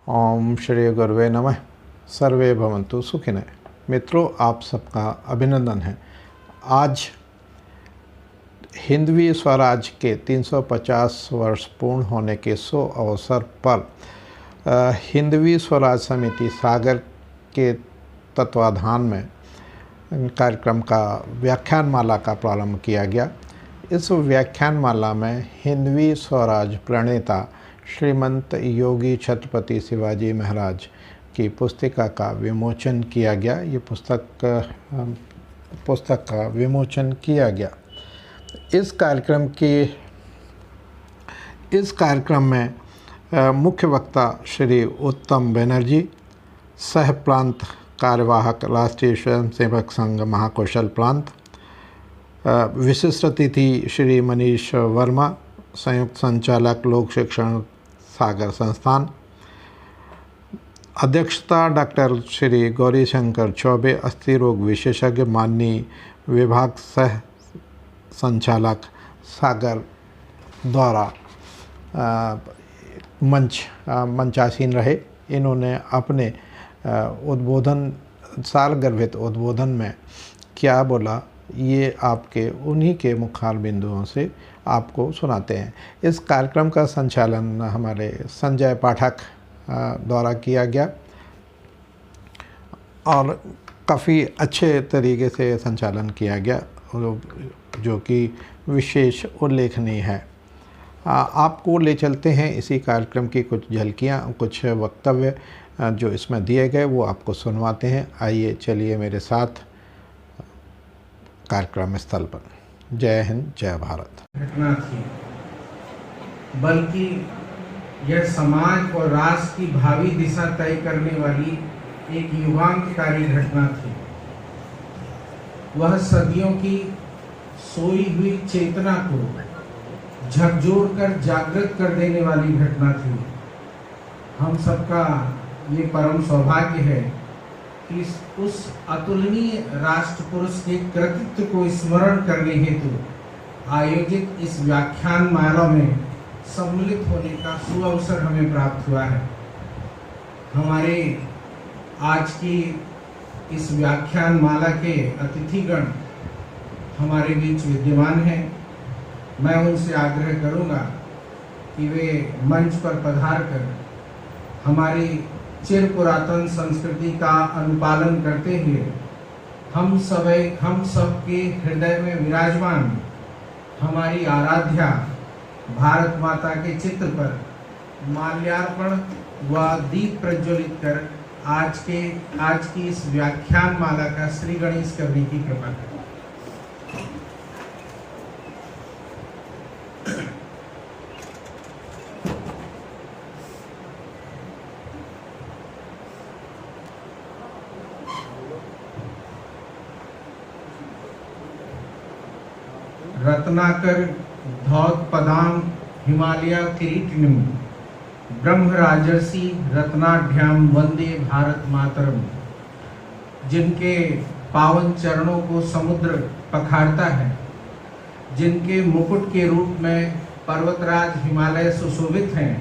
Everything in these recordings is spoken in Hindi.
ओम श्री गुरुवे नमः। सर्वे भवन्तु सुखिनः। मित्रों, आप सबका अभिनंदन है। आज हिंदवी स्वराज के 350 वर्ष पूर्ण होने के अवसर पर हिंदवी स्वराज समिति सागर के तत्वाधान में कार्यक्रम का व्याख्यानमाला का प्रारंभ किया गया। इस व्याख्यानमाला में हिंदवी स्वराज प्रणेता श्रीमंत योगी छत्रपति शिवाजी महाराज की पुस्तिका का विमोचन किया गया। ये पुस्तक का विमोचन किया गया। इस कार्यक्रम में मुख्य वक्ता श्री उत्तम बनर्जी, सह प्रांत कार्यवाहक राष्ट्रीय स्वयंसेवक संघ महाकौशल प्रांत, विशिष्ट अतिथि श्री मनीष वर्मा, संयुक्त संचालक लोक शिक्षण सागर संस्थान, अध्यक्षता डॉक्टर श्री गौरी शंकर चौबे, अस्थि रोग विशेषज्ञ, माननीय विभाग सह संचालक सागर द्वारा मंचासीन रहे। इन्होंने अपने सारगर्भित उद्बोधन में क्या बोला, ये आपके उन्हीं के मुखार बिंदुओं से आपको सुनाते हैं। इस कार्यक्रम का संचालन हमारे संजय पाठक द्वारा किया गया और काफ़ी अच्छे तरीके से संचालन किया गया, जो कि विशेष उल्लेखनीय है। आपको ले चलते हैं इसी कार्यक्रम की कुछ झलकियाँ, कुछ वक्तव्य जो इसमें दिए गए वो आपको सुनवाते हैं। आइए चलिए मेरे साथ कार्यक्रम स्थल पर। जय हिंद, जय भारत। घटना थी, बल्कि यह समाज और राष्ट्र की भावी दिशा तय करने वाली एक युगांतकारी घटना थी। वह सदियों की सोई हुई चेतना को झकझोरकर जागृत कर देने वाली घटना थी। हम सबका ये परम सौभाग्य है कि उस अतुलनीय राष्ट्र पुरुष के कृतित्व को स्मरण करने हेतु आयोजित इस व्याख्यान माला में सम्मिलित होने का सुअवसर हमें प्राप्त हुआ है। हमारे आज की इस व्याख्यान माला के अतिथिगण हमारे बीच विद्यमान हैं। मैं उनसे आग्रह करूंगा कि वे मंच पर पधार कर हमारी चिर पुरातन संस्कृति का अनुपालन करते हुए हम सब के हृदय में विराजमान हमारी आराध्या भारत माता के चित्र पर माल्यार्पण व दीप प्रज्वलित कर आज की इस व्याख्यान माला का श्री गणेश करने की कृपा करें। रत्नाकर धौतपदाम हिमालय किरीटिनम ब्रह्म राजर्षि रत्नाढ्याम वंदे भारत मातरम। जिनके पावन चरणों को समुद्र पखारता है, जिनके मुकुट के रूप में पर्वतराज हिमालय सुशोभित हैं,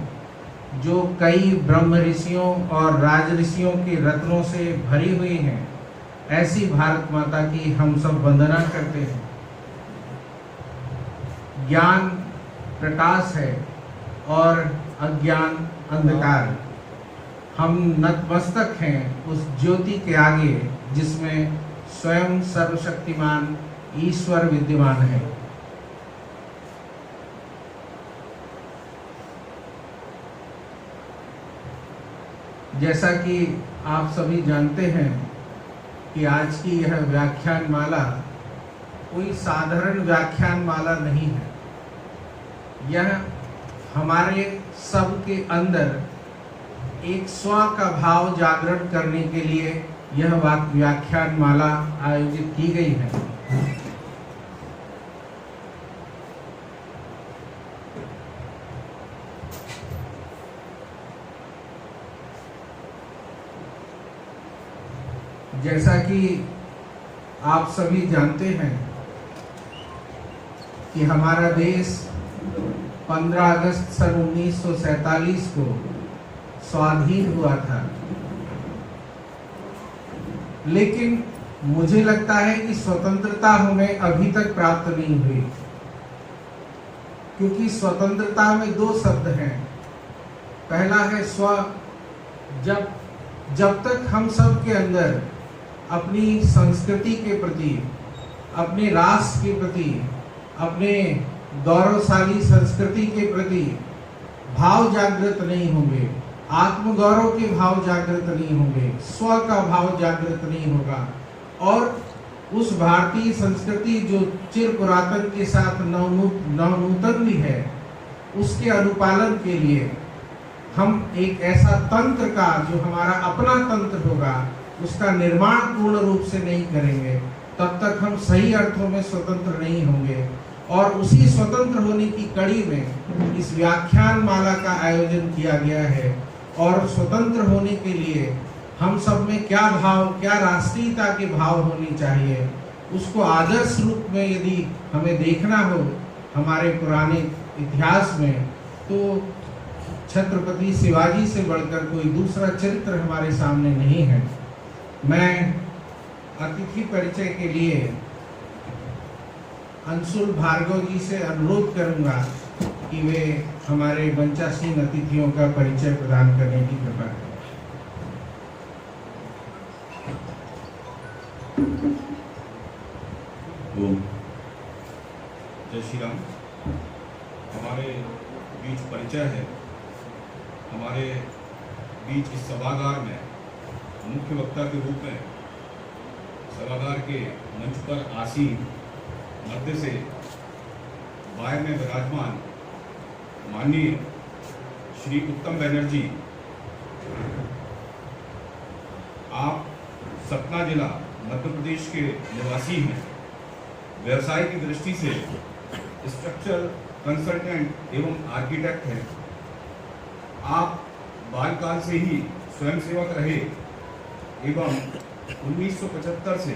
जो कई ब्रह्म ऋषियों और राज ऋषियों के रत्नों से भरी हुई हैं, ऐसी भारत माता की हम सब वंदना करते हैं। ज्ञान प्रकाश है और अज्ञान अंधकार। हम नतमस्तक हैं उस ज्योति के आगे जिसमें स्वयं सर्वशक्तिमान ईश्वर विद्यमान है। जैसा कि आप सभी जानते हैं कि आज की यह व्याख्यान माला कोई साधारण व्याख्यान माला नहीं है। यह हमारे सब के अंदर एक स्व का भाव जागरण करने के लिए यह व्याख्यान माला आयोजित की गई है। जैसा कि आप सभी जानते हैं कि हमारा देश 15 अगस्त सन 1947 को स्वाधीन हुआ था। लेकिन मुझे लगता है कि स्वतंत्रता हमें अभी तक प्राप्त नहीं हुई, क्योंकि स्वतंत्रता में दो शब्द हैं। पहला है स्व। जब तक हम सब के अंदर अपनी संस्कृति के प्रति, अपने राष्ट्र के प्रति, अपने गौरवशाली संस्कृति के प्रति भाव जागृत नहीं होंगे, आत्मगौरव के भाव जागृत नहीं होंगे, स्व का भाव जागृत नहीं होगा, और उस भारतीय संस्कृति जो चिर पुरातन के साथ नवनूतन भी है, उसके अनुपालन के लिए हम एक ऐसा तंत्र का, जो हमारा अपना तंत्र होगा, उसका निर्माण पूर्ण रूप से नहीं करेंगे, तब तक हम सही अर्थों में स्वतंत्र नहीं होंगे। और उसी स्वतंत्र होने की कड़ी में इस व्याख्यान माला का आयोजन किया गया है। और स्वतंत्र होने के लिए हम सब में क्या भाव, क्या राष्ट्रीयता के भाव होनी चाहिए, उसको आदर्श रूप में यदि हमें देखना हो हमारे पुराने इतिहास में, तो छत्रपति शिवाजी से बढ़कर कोई दूसरा चरित्र हमारे सामने नहीं है। मैं अतिथि परिचय के लिए अंशुल भार्गव जी से अनुरोध करूंगा कि वे हमारे मंचासीन अतिथियों का परिचय प्रदान करने की कृपा करें। जय श्री राम। हमारे बीच परिचय है। हमारे बीच इस सभागार में मुख्य वक्ता के रूप में सभागार के मंच पर आसीन मध्य से बाएं में विराजमान माननीय श्री उत्तम बनर्जी, आप सतना जिला मध्य प्रदेश के निवासी हैं। व्यवसाय की दृष्टि से स्ट्रक्चरल कंसल्टेंट एवं आर्किटेक्ट हैं। आप बालकाल से ही स्वयंसेवक रहे एवं 1975 से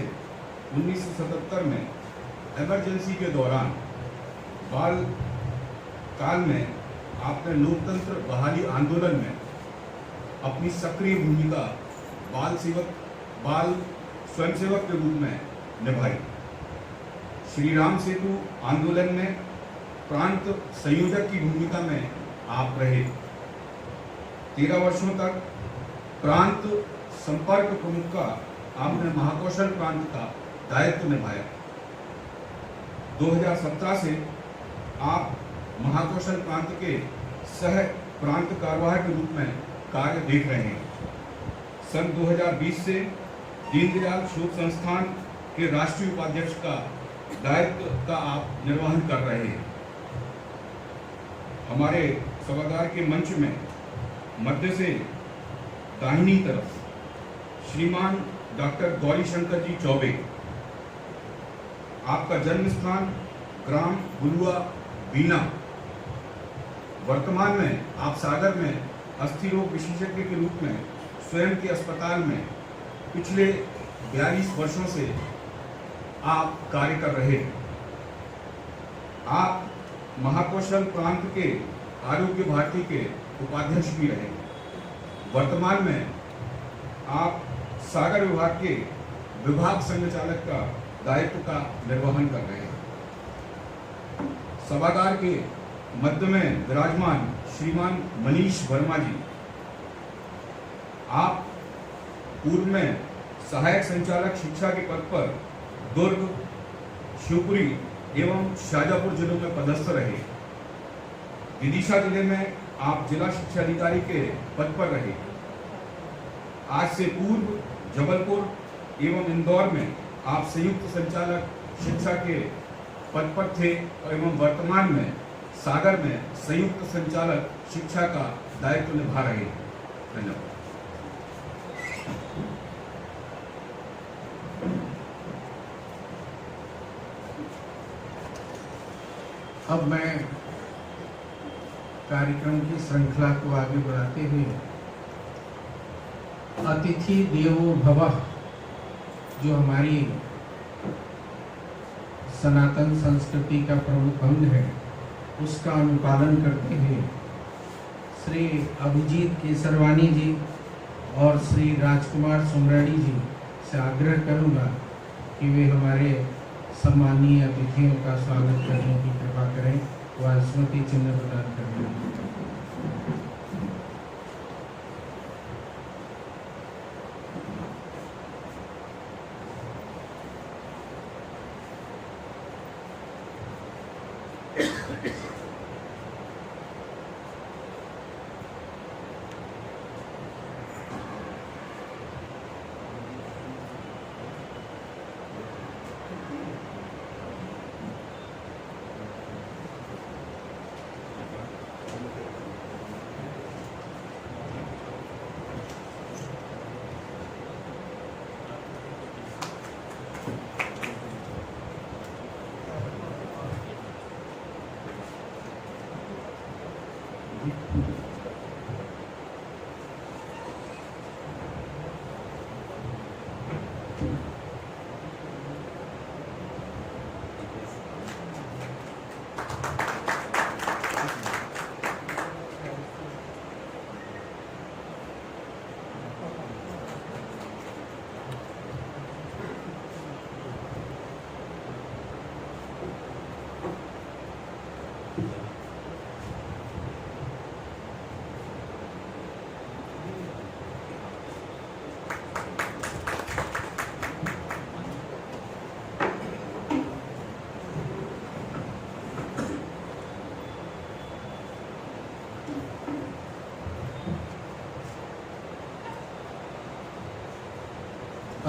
1977 में इमरजेंसी के दौरान बाल काल में आपने लोकतंत्र बहाली आंदोलन में अपनी सक्रिय भूमिका बाल स्वयंसेवक के रूप में निभाई। श्री राम सेतु आंदोलन में प्रांत संयोजक की भूमिका में आप रहे। 13 वर्षों तक प्रांत संपर्क प्रमुख का आपने महाकौशल प्रांत का दायित्व निभाया। 2017 से आप महाकौशल प्रांत के सह प्रांत कार्यवाह के रूप में कार्य देख रहे हैं। सन 2020 से दीनदयाल शोध संस्थान के राष्ट्रीय उपाध्यक्ष का दायित्व का आप निर्वहन कर रहे हैं। हमारे सभागार के मंच में मध्य से दाहिनी तरफ श्रीमान डॉक्टर गौरी शंकर जी चौबे, आपका जन्म स्थान ग्राम बुलुआ बीना। वर्तमान में आप सागर में अस्थि रोग विशेषज्ञ के रूप में स्वयं के अस्पताल में पिछले 42 वर्षों से आप कार्य कर रहे हैं। आप महाकौशल प्रांत के आरोग्य भारती के उपाध्यक्ष भी रहे। वर्तमान में आप सागर विभाग के विभाग संचालक का दायित्व का निर्वहन कर रहे हैं। सभागार के मध्य में विराजमान श्रीमान मनीष वर्मा जी, आप पूर्व में सहायक संचालक शिक्षा के पद पर दुर्ग, शिवपुरी एवं शाजापुर जिलों में पदस्थ रहे। विदिशा जिले में आप जिला शिक्षा अधिकारी के पद पर रहे। आज से पूर्व जबलपुर एवं इंदौर में आप संयुक्त संचालक शिक्षा के पद पर थे एवं वर्तमान में सागर में संयुक्त संचालक शिक्षा का दायित्व निभा रहे हैं। धन्यवाद। अब मैं कार्यक्रम की श्रृंखला को आगे बढ़ाते हुए अतिथि देवो भवः, जो हमारी सनातन संस्कृति का प्रमुख अंग है, उसका अनुपालन करते हुए श्री अभिजीत केसरवानी जी और श्री राजकुमार सुमराड़ी जी से आग्रह करूंगा कि वे हमारे सम्मानीय अतिथियों का स्वागत करने की कृपा करें व स्मृति चिन्ह प्रदान करें।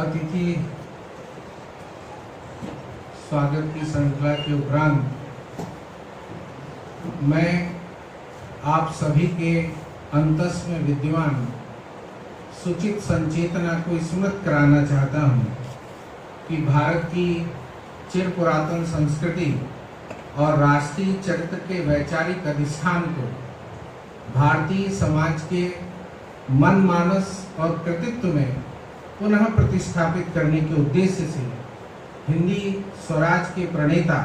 अतिथि स्वागत की श्रृंखला के उपरांत मैं आप सभी के अंतस में विद्यमान सुचित संचेतना को स्मृत कराना चाहता हूँ कि भारत की चिर पुरातन संस्कृति और राष्ट्रीय चरित्र के वैचारिक अधिष्ठान को भारतीय समाज के मन मानस और कृतित्व में पुनः प्रतिष्ठापित करने के उद्देश्य से हिंदी स्वराज के प्रणेता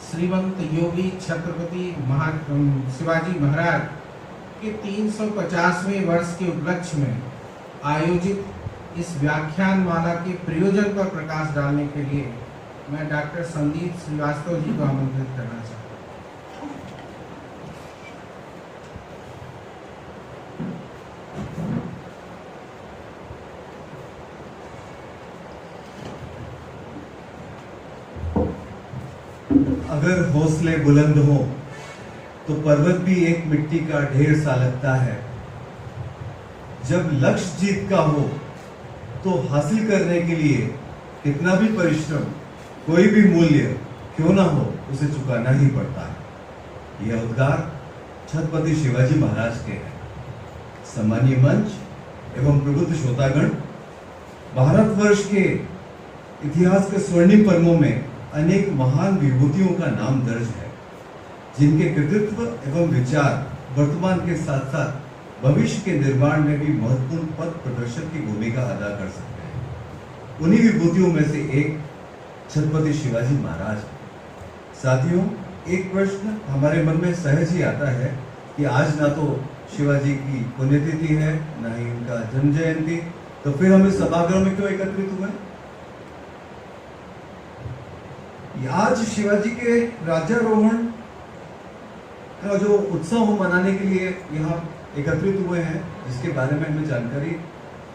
श्रीमंत योगी छत्रपति शिवाजी महाराज के 350वें वर्ष के उपलक्ष्य में आयोजित इस व्याख्यान माला के प्रयोजन पर प्रकाश डालने के लिए मैं डॉक्टर संदीप श्रीवास्तव जी को आमंत्रित करना चाहता हूँ। अगर हौसले बुलंद हो तो पर्वत भी एक मिट्टी का ढेर सा लगता है। जब लक्ष्य जीत का हो तो हासिल करने के लिए कितना भी परिश्रम, कोई भी मूल्य क्यों ना हो, उसे चुकाना ही पड़ता है। यह उद्गार छत्रपति शिवाजी महाराज के हैं। सम्मानीय मंच एवं प्रबुद्ध श्रोतागण, भारतवर्ष के इतिहास के स्वर्णिम पन्नों में अनेक महान विभूतियों का नाम दर्ज है, जिनके कृतित्व एवं विचार वर्तमान के साथ साथ भविष्य के निर्माण में भी महत्वपूर्ण पथ प्रदर्शक की भूमिका अदा कर सकते हैं। उन्हीं विभूतियों में से एक छत्रपति शिवाजी महाराज। साथियों, एक प्रश्न हमारे मन में सहज ही आता है कि आज ना तो शिवाजी की पुण्यतिथि है, ना ही उनका जन्म जयंती, तो फिर हम इस सभागृह में क्यों एकत्रित हुए? आज शिवाजी के राज्यारोहण का जो उत्सव मनाने के लिए यहाँ एकत्रित हुए हैं, जिसके बारे में हमें जानकारी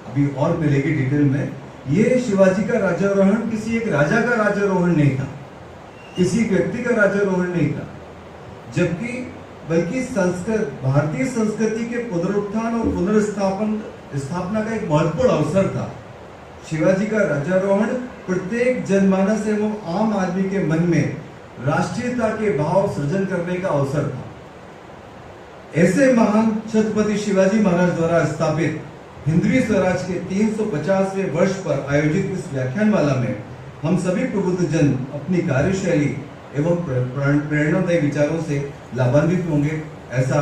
अभी और मिलेगी डिटेल में। ये शिवाजी का राज्यारोहण किसी एक राजा का राज्यारोहण नहीं था, किसी व्यक्ति का राज्यारोहण नहीं था, जबकि बल्कि भारतीय संस्कृति के पुनरुत्थान और पुनर्स्थापना का एक महत्वपूर्ण अवसर था। शिवाजी का राज्यारोहण प्रत्येक जनमानस एवं आम आदमी के मन में राष्ट्रीयता के भाव सृजन करने का अवसर था। ऐसे महान छत्रपति शिवाजी महाराज द्वारा स्थापित हिंदवी स्वराज के 350वें वर्ष पर आयोजित इस व्याख्यानमाला में हम सभी प्रबुद्ध जन अपनी कार्यशैली एवं प्रेरणादायी विचारों से लाभान्वित होंगे, ऐसा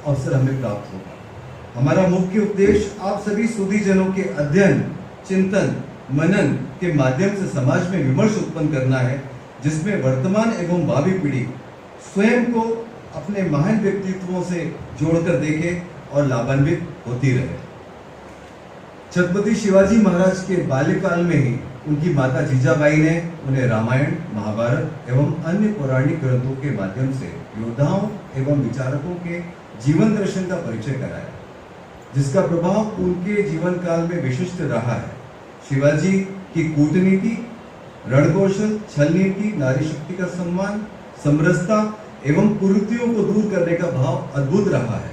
अवसर हमें प्राप्त होगा। हमारा मुख्य उद्देश्य आप सभी सुधी जनों के अध्ययन, चिंतन, मनन के माध्यम से समाज में विमर्श उत्पन्न करना है, जिसमें वर्तमान एवं भावी पीढ़ी स्वयं को अपने महान व्यक्तित्वों से जोड़कर देखे और लाभान्वित होती रहे। छत्रपति शिवाजी महाराज के बाल्यकाल में ही उनकी माता जीजाबाई ने उन्हें रामायण, महाभारत एवं अन्य पौराणिक ग्रंथों के माध्यम से योद्धाओं एवं विचारकों के जीवन दर्शन का परिचय कराया, जिसका प्रभाव उनके जीवन काल में विशिष्ट रहा है। शिवाजी की कूटनीति, रणकौशल, छल नीति, नारी शक्ति का सम्मान, समरसता एवं कुरीतियों को दूर करने का भाव अद्भुत रहा है।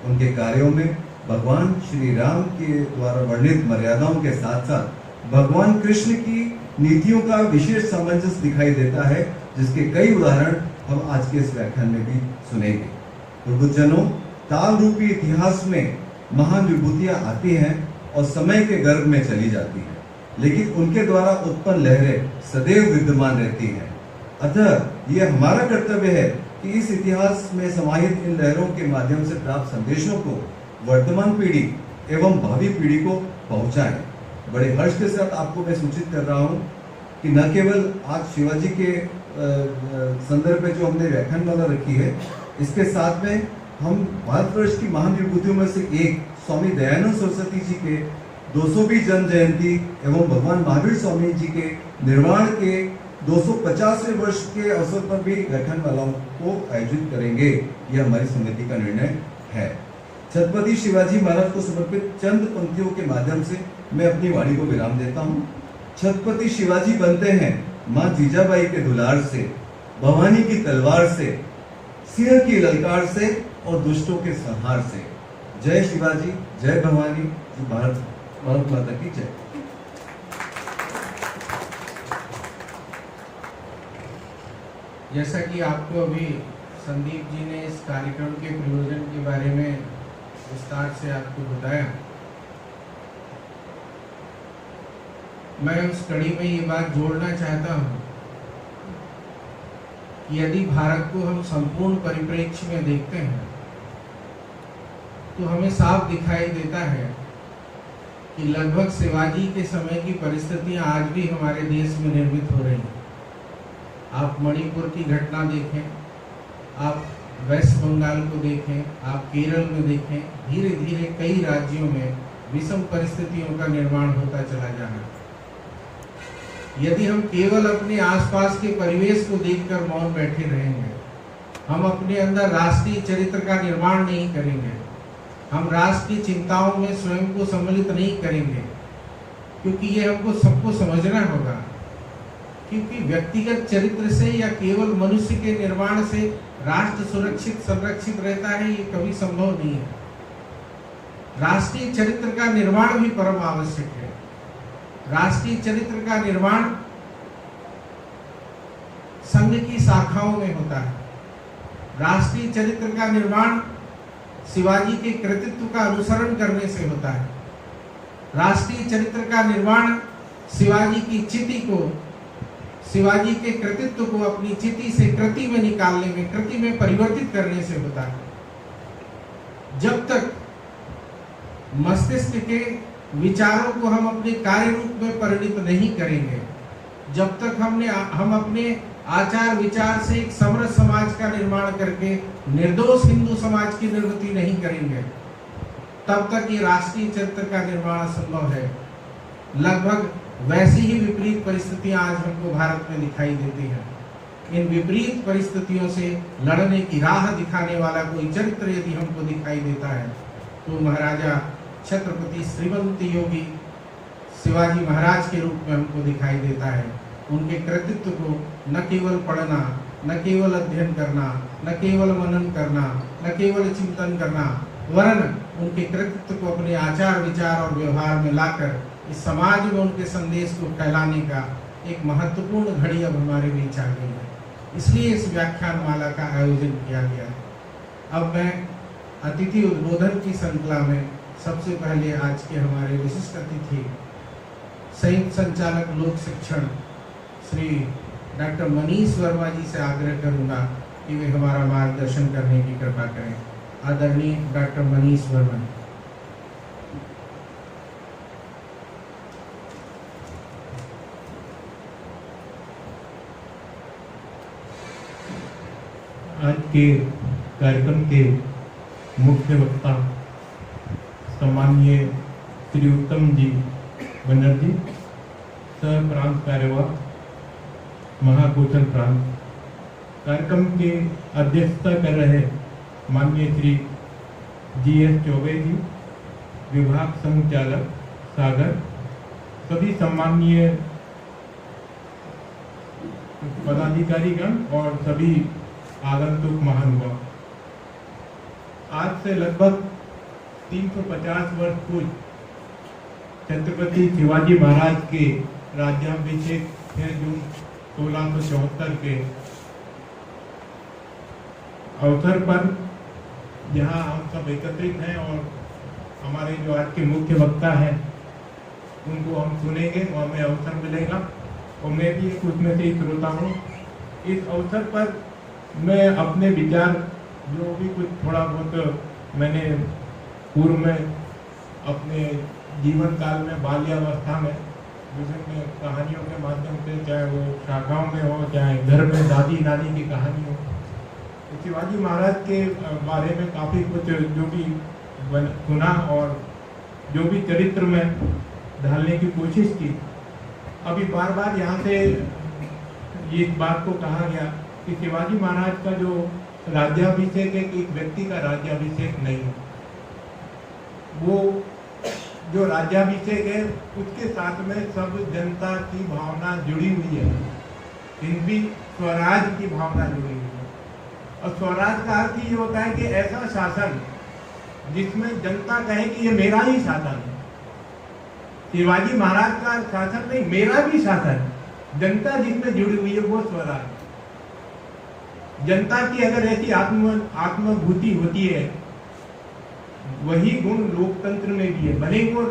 उनके कार्यों में भगवान श्री राम के द्वारा वर्णित मर्यादाओं के साथ साथ भगवान कृष्ण की नीतियों का विशेष सामंजस्य दिखाई देता है, जिसके कई उदाहरण हम आज के इस व्याख्यान में भी सुनेंगे। तो बुद्धजनों, काल रूपी इतिहास में महान विभूतियां आती हैं और समय के गर्भ में चली जाती हैं, लेकिन उनके द्वारा उत्पन्न लहरें सदैव विद्यमान रहती हैं। अतः यह हमारा कर्तव्य है कि इस इतिहास में समाहित इन लहरों के माध्यम से प्राप्त संदेशों को वर्तमान पीढ़ी एवं भावी पीढ़ी को पहुंचाएं। बड़े हर्ष के साथ आपको मैं सूचित कर रहा हूं कि न केवल आज शिवाजी के संदर्भ में जो हमने व्याख्यानमाला रखी है, इसके साथ में हम भारतवर्ष की महान विभूतियों में से एक स्वामी दयानंद सरस्वती जी के 220 जन्म जयंती एवं भगवान महावीर स्वामी जी के निर्वाण के 250वें वर्ष के अवसर पर भी व्याख्यानमालाओं को आयोजित करेंगे। यह हमारी समिति का निर्णय है। छत्रपति शिवाजी महाराज को समर्पित चंद पंक्तियों के माध्यम से मैं अपनी वाणी को विराम देता हूँ। छत्रपति शिवाजी बनते हैं माँ जीजाबाई के दुलार से, भवानी की तलवार से, सिंह की ललकार से और दुष्टों के संहार से। जय शिवाजी, जय भवानी, भारत माता की जय। जैसा कि आपको अभी संदीप जी ने इस कार्यक्रम के प्रयोजन के बारे में विस्तार से आपको बताया, मैं उस कड़ी में ये बात जोड़ना चाहता हूँ कि यदि भारत को हम संपूर्ण परिप्रेक्ष्य में देखते हैं तो हमें साफ दिखाई देता है कि लगभग शिवाजी के समय की परिस्थितियां आज भी हमारे देश में निर्मित हो रही हैं। आप मणिपुर की घटना देखें, आप वेस्ट बंगाल को देखें, आप केरल में देखें, धीरे धीरे कई राज्यों में विषम परिस्थितियों का निर्माण होता चला जा रहा है। यदि हम केवल अपने आसपास के परिवेश को देखकर मौन बैठे रहेंगे, हम अपने अंदर राष्ट्रीय चरित्र का निर्माण नहीं करेंगे, हम राष्ट्र की चिंताओं में स्वयं को सम्मिलित नहीं करेंगे, क्योंकि ये हमको सबको समझना होगा, क्योंकि व्यक्तिगत चरित्र से या केवल मनुष्य के निर्माण से राष्ट्र सुरक्षित संरक्षित रहता है, ये कभी संभव नहीं है। राष्ट्रीय चरित्र का निर्माण भी परम आवश्यक है। राष्ट्रीय चरित्र का निर्माण संघ की शाखाओं में होता है। राष्ट्रीय चरित्र का निर्माण शिवाजी के कृतित्व का अनुसरण करने से होता है। राष्ट्रीय चरित्र का निर्माण शिवाजी की चिति को, शिवाजी के कृतित्व को अपनी चिति से कृति में निकालने में, कृति में परिवर्तित करने से होता है। जब तक मस्तिष्क के विचारों को हम अपने कार्य रूप में परिणित नहीं करेंगे, जब तक हम अपने आचार विचार से एक समरस समाज का निर्माण करके निर्दोष हिंदू समाज की निर्मिति नहीं करेंगे, तब तक ये राष्ट्रीय चरित्र का निर्माण असंभव है। लगभग वैसी ही विपरीत परिस्थितियां आज हमको भारत में दिखाई देती हैं। इन विपरीत परिस्थितियों से लड़ने की राह दिखाने वाला कोई चरित्र यदि हमको दिखाई देता है तो महाराजा छत्रपति श्रीमंत योगी शिवाजी महाराज के रूप में हमको दिखाई देता है। उनके कृतित्व को न केवल पढ़ना, न केवल अध्ययन करना, न केवल मनन करना, न केवल चिंतन करना, वरन उनके कृतित्व को अपने आचार विचार और व्यवहार में लाकर इस समाज में उनके संदेश को फैलाने का एक महत्वपूर्ण घड़ी अब हमारे बीच आ गई है। इसलिए इस व्याख्यानमाला का आयोजन किया गया है। अब मैं अतिथि उद्बोधन की श्रृंखला में सबसे पहले आज के हमारे विशिष्ट अतिथि संयुक्त संचालक लोक शिक्षण श्री डॉक्टर मनीष वर्मा जी से आग्रह करूंगा कि वे हमारा मार्गदर्शन करने की कृपा करें। आदरणीय डॉक्टर मनीष वर्मा। आज के कार्यक्रम के मुख्य वक्ता सम्माननीय श्री उत्तम जी बनर्जी, सह प्रांत कार्यवाह महाकौशल प्रांत, कार्यक्रम के अध्यक्षता कर रहे माननीय श्री GS चौबे जी, विभाग संचालक सागर, सभी सम्माननीय पदाधिकारीगण और सभी आगंतुक महानुभाव। आज से लगभग 350 वर्ष पूर्व छत्रपति शिवाजी महाराज के राज्याभिषेक 6 जून 1674 के अवसर पर यहाँ हम सब एकत्रित हैं और हमारे जो आज के मुख्य वक्ता हैं उनको हम सुनेंगे और हमें अवसर मिलेगा और मैं भी एक उसमें से श्रोता हूँ। इस अवसर पर मैं अपने विचार जो भी कुछ थोड़ा बहुत मैंने पूर्व में अपने जीवन काल में बाल्यावस्था में विभिन्न कहानियों के माध्यम से, चाहे वो शाखाओं में हो चाहे घर में दादी नानी की कहानी हो, तो शिवाजी महाराज के बारे में काफ़ी कुछ जो भी सुना और जो भी चरित्र में ढालने की कोशिश की। अभी बार बार यहाँ से इस बात को कहा गया कि शिवाजी महाराज का जो राज्याभिषेक है, एक व्यक्ति का राज्याभिषेक नहीं है। वो जो राज्याभिषेक है उसके साथ में सब जनता की भावना जुड़ी हुई है, हिंदी स्वराज की भावना जुड़ी हुई है। और स्वराज का अर्थ ये होता है कि ऐसा शासन जिसमें जनता कहे कि ये मेरा ही शासन है। शिवाजी महाराज का शासन नहीं, मेरा भी शासन, जनता जिसमें जुड़ी हुई है वो स्वराज। जनता की अगर ऐसी आत्मभूति होती है, वही गुण लोकतंत्र में भी है। भले ही वो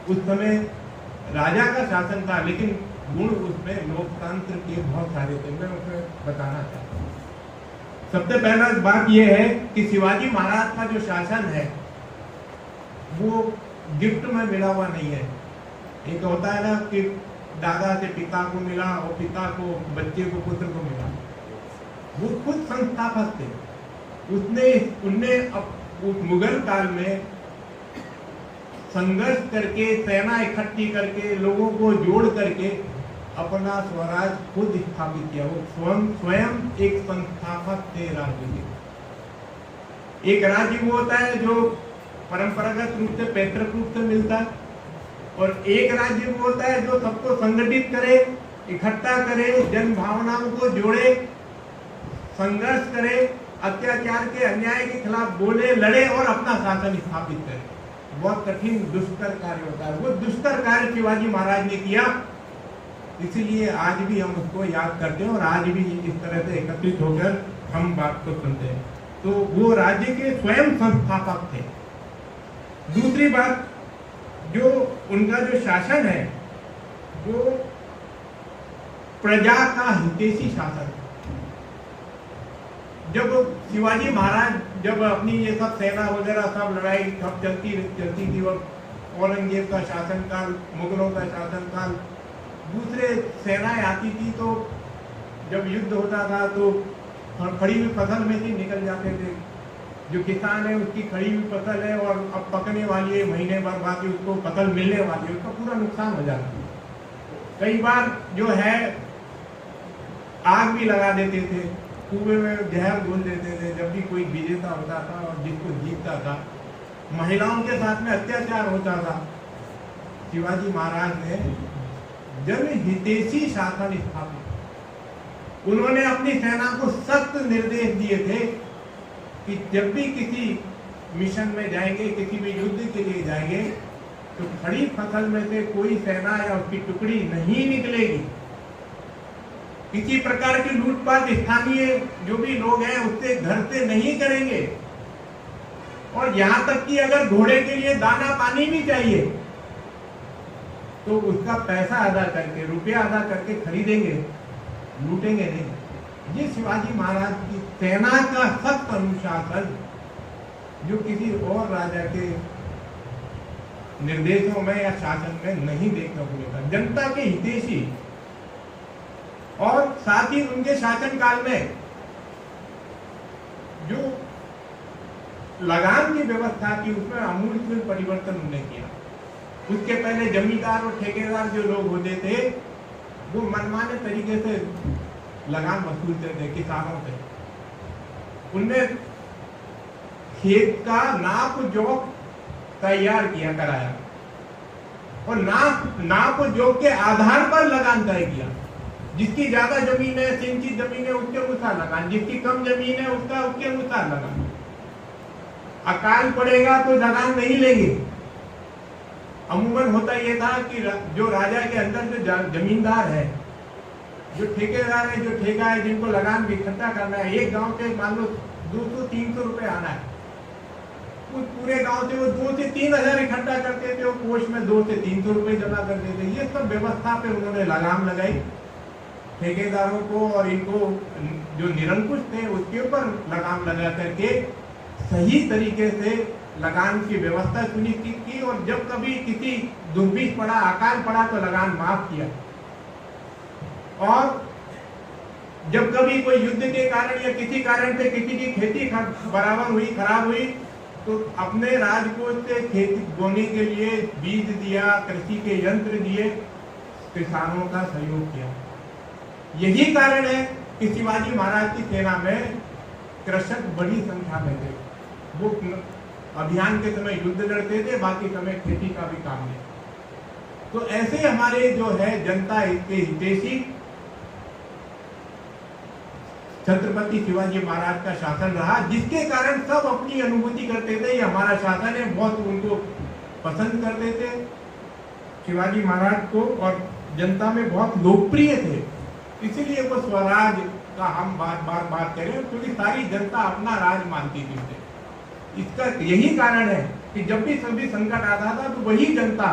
उस समय राजा का शासन था, लेकिन गुण उसमें लोकतंत्र के बहुत सारे थे। मैं उसमें बताना चाहता हूँ। सबसे पहला बात यह है कि शिवाजी महाराज का जो शासन है वो गिफ्ट में मिला हुआ नहीं है। एक होता है ना कि दादा से पिता को मिला और पिता को बच्चे को पुत्र को मिला। वो खुद संस्थापक थे। उनने उस मुगल काल में संघर्ष करके, सेना इकट्ठी करके, लोगों को जोड़ करके अपना स्वराज खुद स्थापित किया। वो स्वयं एक संस्थापक थे राज्य के। एक राज्य वो होता है जो परंपरागत रूप से पैतृक रूप से मिलता है, और एक राज्य वो होता है जो सबको संगठित करे, इकट्ठा करे, जन भावनाओं को जोड़े, संघर्ष करे, अत्याचार के अन्याय के खिलाफ बोले, लड़े और अपना शासन स्थापित करे। बहुत कठिन दुष्कर कार्य होता है। वो दुष्कर कार्य शिवाजी महाराज ने किया, इसीलिए आज भी हम उसको याद करते हैं और आज भी इस तरह से एकत्रित होकर हम बात को सुनते हैं। तो वो राज्य के स्वयं संस्थापक थे। दूसरी बात, जो उनका जो शासन है वो प्रजा का हितैषी शासन। जब शिवाजी महाराज जब अपनी ये सब सेना वगैरह सब लड़ाई सब चलती थी, और औरंगजेब का शासनकाल, मुगलों का शासनकाल, दूसरे सेनाएं आती थी, तो जब युद्ध होता था तो खड़ी हुई फसल में से निकल जाते थे। जो किसान है उसकी खड़ी हुई फसल है और अब पकने वाली है, महीने भर बाद उसको फसल मिलने वाली है, उसका पूरा नुकसान हो जाता है। कई बार जो है आग भी लगा देते थे, कुएं में जहर घोल देते थे जब भी कोई विजेता होता था और जिसको जीतता था। महिलाओं के साथ में अत्याचार होता था। शिवाजी महाराज ने जन हितैषी शासन स्थापित। उन्होंने अपनी सेना को सख्त निर्देश दिए थे कि जब भी किसी मिशन में जाएंगे, किसी भी युद्ध के लिए जाएंगे, तो खड़ी फसल में से कोई सेना या उसकी टुकड़ी नहीं निकलेगी। किसी प्रकार की लूटपाट स्थानीय जो भी लोग हैं उससे घर से नहीं करेंगे, और यहाँ तक कि अगर घोड़े के लिए दाना पानी भी चाहिए तो उसका पैसा अदा करके, रुपया अदा करके खरीदेंगे, लूटेंगे नहीं। ये शिवाजी महाराज की सेना का सख्त अनुशासन, जो किसी और राजा के निर्देशों में या शासन में नहीं देखने को मिलता। जनता के हितैषी, और साथ ही उनके शासन काल में जो लगान की व्यवस्था की उसमें आमूल परिवर्तन उन्होंने किया। उसके पहले जमींदार और ठेकेदार जो लोग होते थे वो मनमाने तरीके से लगान वसूलते थे किसानों से। उनने खेत का नाप जोख तैयार किया कराया और नाप जोख के आधार पर लगान तय किया। जिसकी ज्यादा जमीन है, सिंचित जमीन है, उसके अनुसार लगान, जिसकी कम जमीन है उसके अनुसार लगान। अकाल पड़ेगा तो लगान नहीं लेंगे। अमूमन होता यह था कि जो राजा के अंदर जो जमींदार है, जो ठेकेदार है, जो ठेका है, जिनको लगान इकट्ठा करना है, एक गांव से मान लो 200-300 रुपए आना है, उस पूरे गांव से वो 2 से 3 हजार इकट्ठा करते थे और कोष में 2 से 300 रुपए जमा करते थे। ये सब व्यवस्था पे उन्होंने लगाम लगाई ठेकेदारों को, और इनको जो निरंकुश थे उसके ऊपर लगाम लगा करके सही तरीके से लगान की व्यवस्था सुनिश्चित की। और जब कभी किसी दुर्भिक्ष पड़ा, अकाल पड़ा तो लगान माफ किया। और जब कभी कोई युद्ध के कारण या किसी कारण से किसी की खेती बराबर हुई, खराब हुई, तो अपने राजकोष से खेती बोने के लिए बीज दिया, कृषि के यंत्र दिए, किसानों का सहयोग किया। यही कारण है कि शिवाजी महाराज की सेना में कृषक बड़ी संख्या में थे। वो अभियान के समय युद्ध लड़ते थे, बाकी समय खेती का भी काम नहीं। तो ऐसे हमारे जो है जनता के हितैषी छत्रपति शिवाजी महाराज का शासन रहा, जिसके कारण सब अपनी अनुभूति करते थे ये हमारा शासन है, बहुत उनको पसंद करते थे शिवाजी महाराज को, और जनता में बहुत लोकप्रिय थे। इसीलिए वो स्वराज का हम बात करें, क्योंकि सारी जनता अपना राज मानती थी। इसका यही कारण है कि जब भी सभी संकट आता था तो वही जनता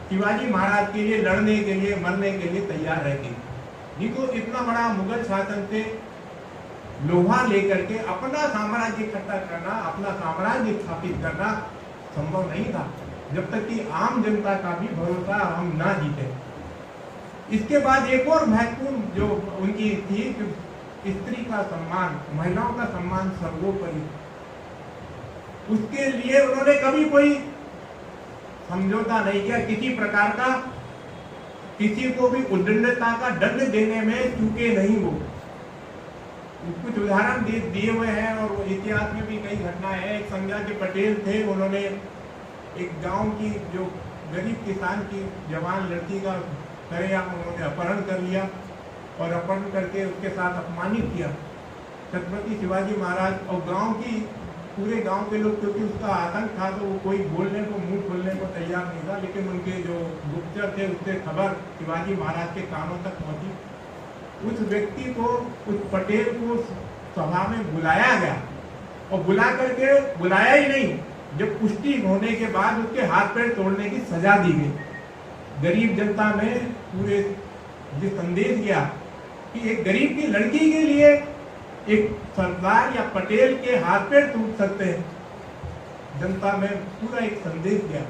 शिवाजी महाराज के लिए लड़ने के लिए, मरने के लिए तैयार रहती थी। नहीं तो इतना बड़ा मुगल शासन से लोहा लेकर के अपना साम्राज्य इकट्ठा करना, अपना साम्राज्य स्थापित करना संभव नहीं था, जब तक कि आम जनता का भी भरोसा हम ना जीते। इसके बाद एक और महत्वपूर्ण जो उनकी थी कि स्त्री का सम्मान, महिलाओं का सम्मान सर्वोपरि, उसके लिए उन्होंने कभी कोई समझौता नहीं किया। किसी प्रकार का किसी को भी उद्दंडता का दंड देने में चूके नहीं। वो कुछ उदाहरण दिए हुए हैं और इतिहास में भी कई घटनाएं हैं। एक संज्ञा के पटेल थे, उन्होंने एक गांव की जो गरीब किसान की जवान लड़की का सरेआम उन्होंने अपहरण कर लिया और अपहरण करके उसके साथ अपमानित किया। छत्रपति शिवाजी महाराज और गांव की पूरे गांव के लोग, क्योंकि उसका आतंक था तो वो कोई बोलने को, मुंह खोलने को तैयार नहीं था, लेकिन उनके जो गुप्तचर थे उससे खबर शिवाजी महाराज के कानों तक पहुंची। उस व्यक्ति को, उस पटेल को सभा में बुलाया गया और बुलाया ही नहीं, जब पुष्टि होने के बाद उसके हाथ पैर तोड़ने की सजा दी गई। गरीब जनता में पूरे ये संदेश गया कि एक गरीब की लड़की के लिए एक सरदार या पटेल के हाथ पैर टूट सकते हैं। जनता में पूरा एक संदेश गया।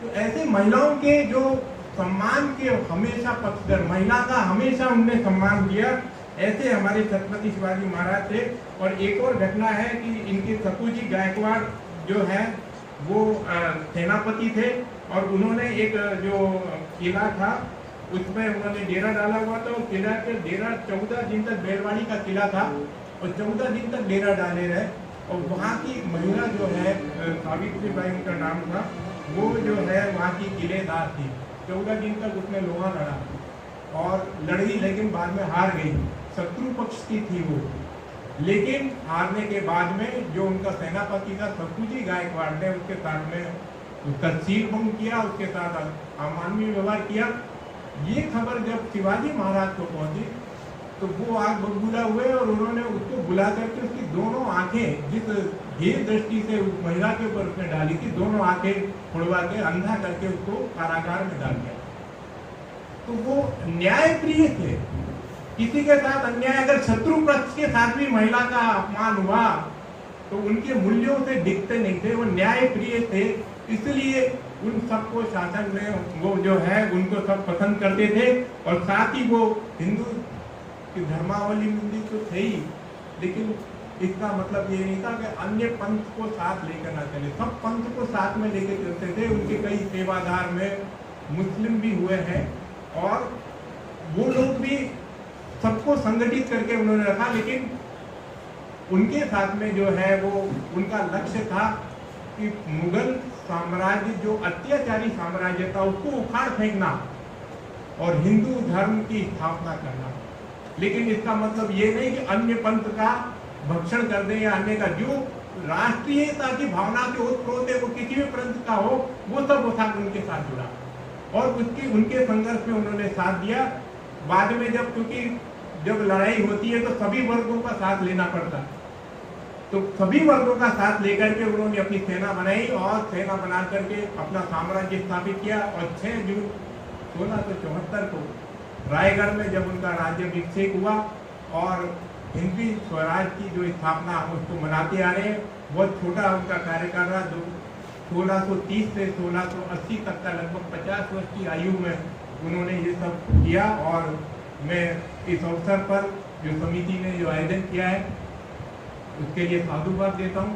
तो ऐसे महिलाओं के जो सम्मान के हमेशा पक्षधर, महिला का हमेशा उनने सम्मान किया, ऐसे हमारे छत्रपति शिवाजी महाराज थे। और एक और घटना है कि इनके सपूजी गायकवाड़ जो है वो सेनापति थे और उन्होंने एक जो किला था उसमें उन्होंने डेरा डाला हुआ था। और किला के डेरा 14 दिन तक बैलवाड़ी का किला था और 14 दिन तक डेरा डाले रहे। और वहाँ की महिला जो है सावित्री बाई उनका नाम था, वो जो है वहाँ की किलेदार थी। 14 दिन तक उसने लोहा लड़ा और लड़ी, लेकिन बाद में हार गई। शत्रु पक्ष की थी वो, लेकिन हारने के बाद में जो उनका सेनापति था सपूजी गायकवाड़ ने उसके साथ में उसका सील भंग किया, उसके साथ अमानवीय व्यवहार किया। ये खबर जब शिवाजी महाराज को पहुंची तो वो आग बबूला हुए और उन्होंने उसको बुला करके उसकी दोनों आंखें, जिस हीन दृष्टि से उस महिला के ऊपर उसने डाली थी, दोनों आंखें फोड़वा के अंधा करके उसको कारागार में डाल दिया। तो वो न्यायप्रिय थे। किसी के साथ अन्याय, अगर शत्रु पक्ष के साथ भी महिला का अपमान हुआ तो उनके मूल्यों से दिखते नहीं थे, वो न्यायप्रिय थे। इसलिए उन सबको शासन में वो जो है उनको सब पसंद करते थे। और साथ ही वो हिंदू की धर्मावली मंदिर तो थे ही, लेकिन इसका मतलब ये नहीं था कि अन्य पंथ को साथ लेकर ना चले, सब पंथ को साथ में लेकर चलते थे। उनके कई सेवादार में मुस्लिम भी हुए हैं और वो लोग भी सबको संगठित करके उन्होंने रखा, लेकिन उनके साथ में जो है वो उनका लक्ष्य था कि मुगल साम्राज्य जो अत्याचारी साम्राज्य था उसको उखाड़ फेंकना और हिंदू धर्म की स्थापना करना। लेकिन इसका मतलब ये नहीं कि अन्य पंथ का भक्षण कर दे या अन्य का, जो राष्ट्रीयता की भावना से ओतप्रोत है वो किसी भी पंथ का हो, वो सब उनके साथ जुड़ा और उनके संघर्ष में उन्होंने साथ दिया। बाद में क्योंकि जब लड़ाई होती है तो सभी वर्गों का साथ लेना पड़ता, तो सभी वर्गों का साथ लेकर के उन्होंने अपनी सेना बनाई और सेना बना करके अपना साम्राज्य स्थापित किया। और 6 जून 1674 को रायगढ़ में जब उनका राज्याभिषेक हुआ और हिंदवी स्वराज की जो स्थापना हम उसको मनाते आ रहे हैं, बहुत छोटा उनका कार्यकाल रहा, जो 1630 से 1680 तक का लगभग 50 वर्ष की आयु में उन्होंने ये सब किया। और मैं इस अवसर पर जो समिति ने जो आयोजन किया है उसके लिए साधुवाद देता हूँ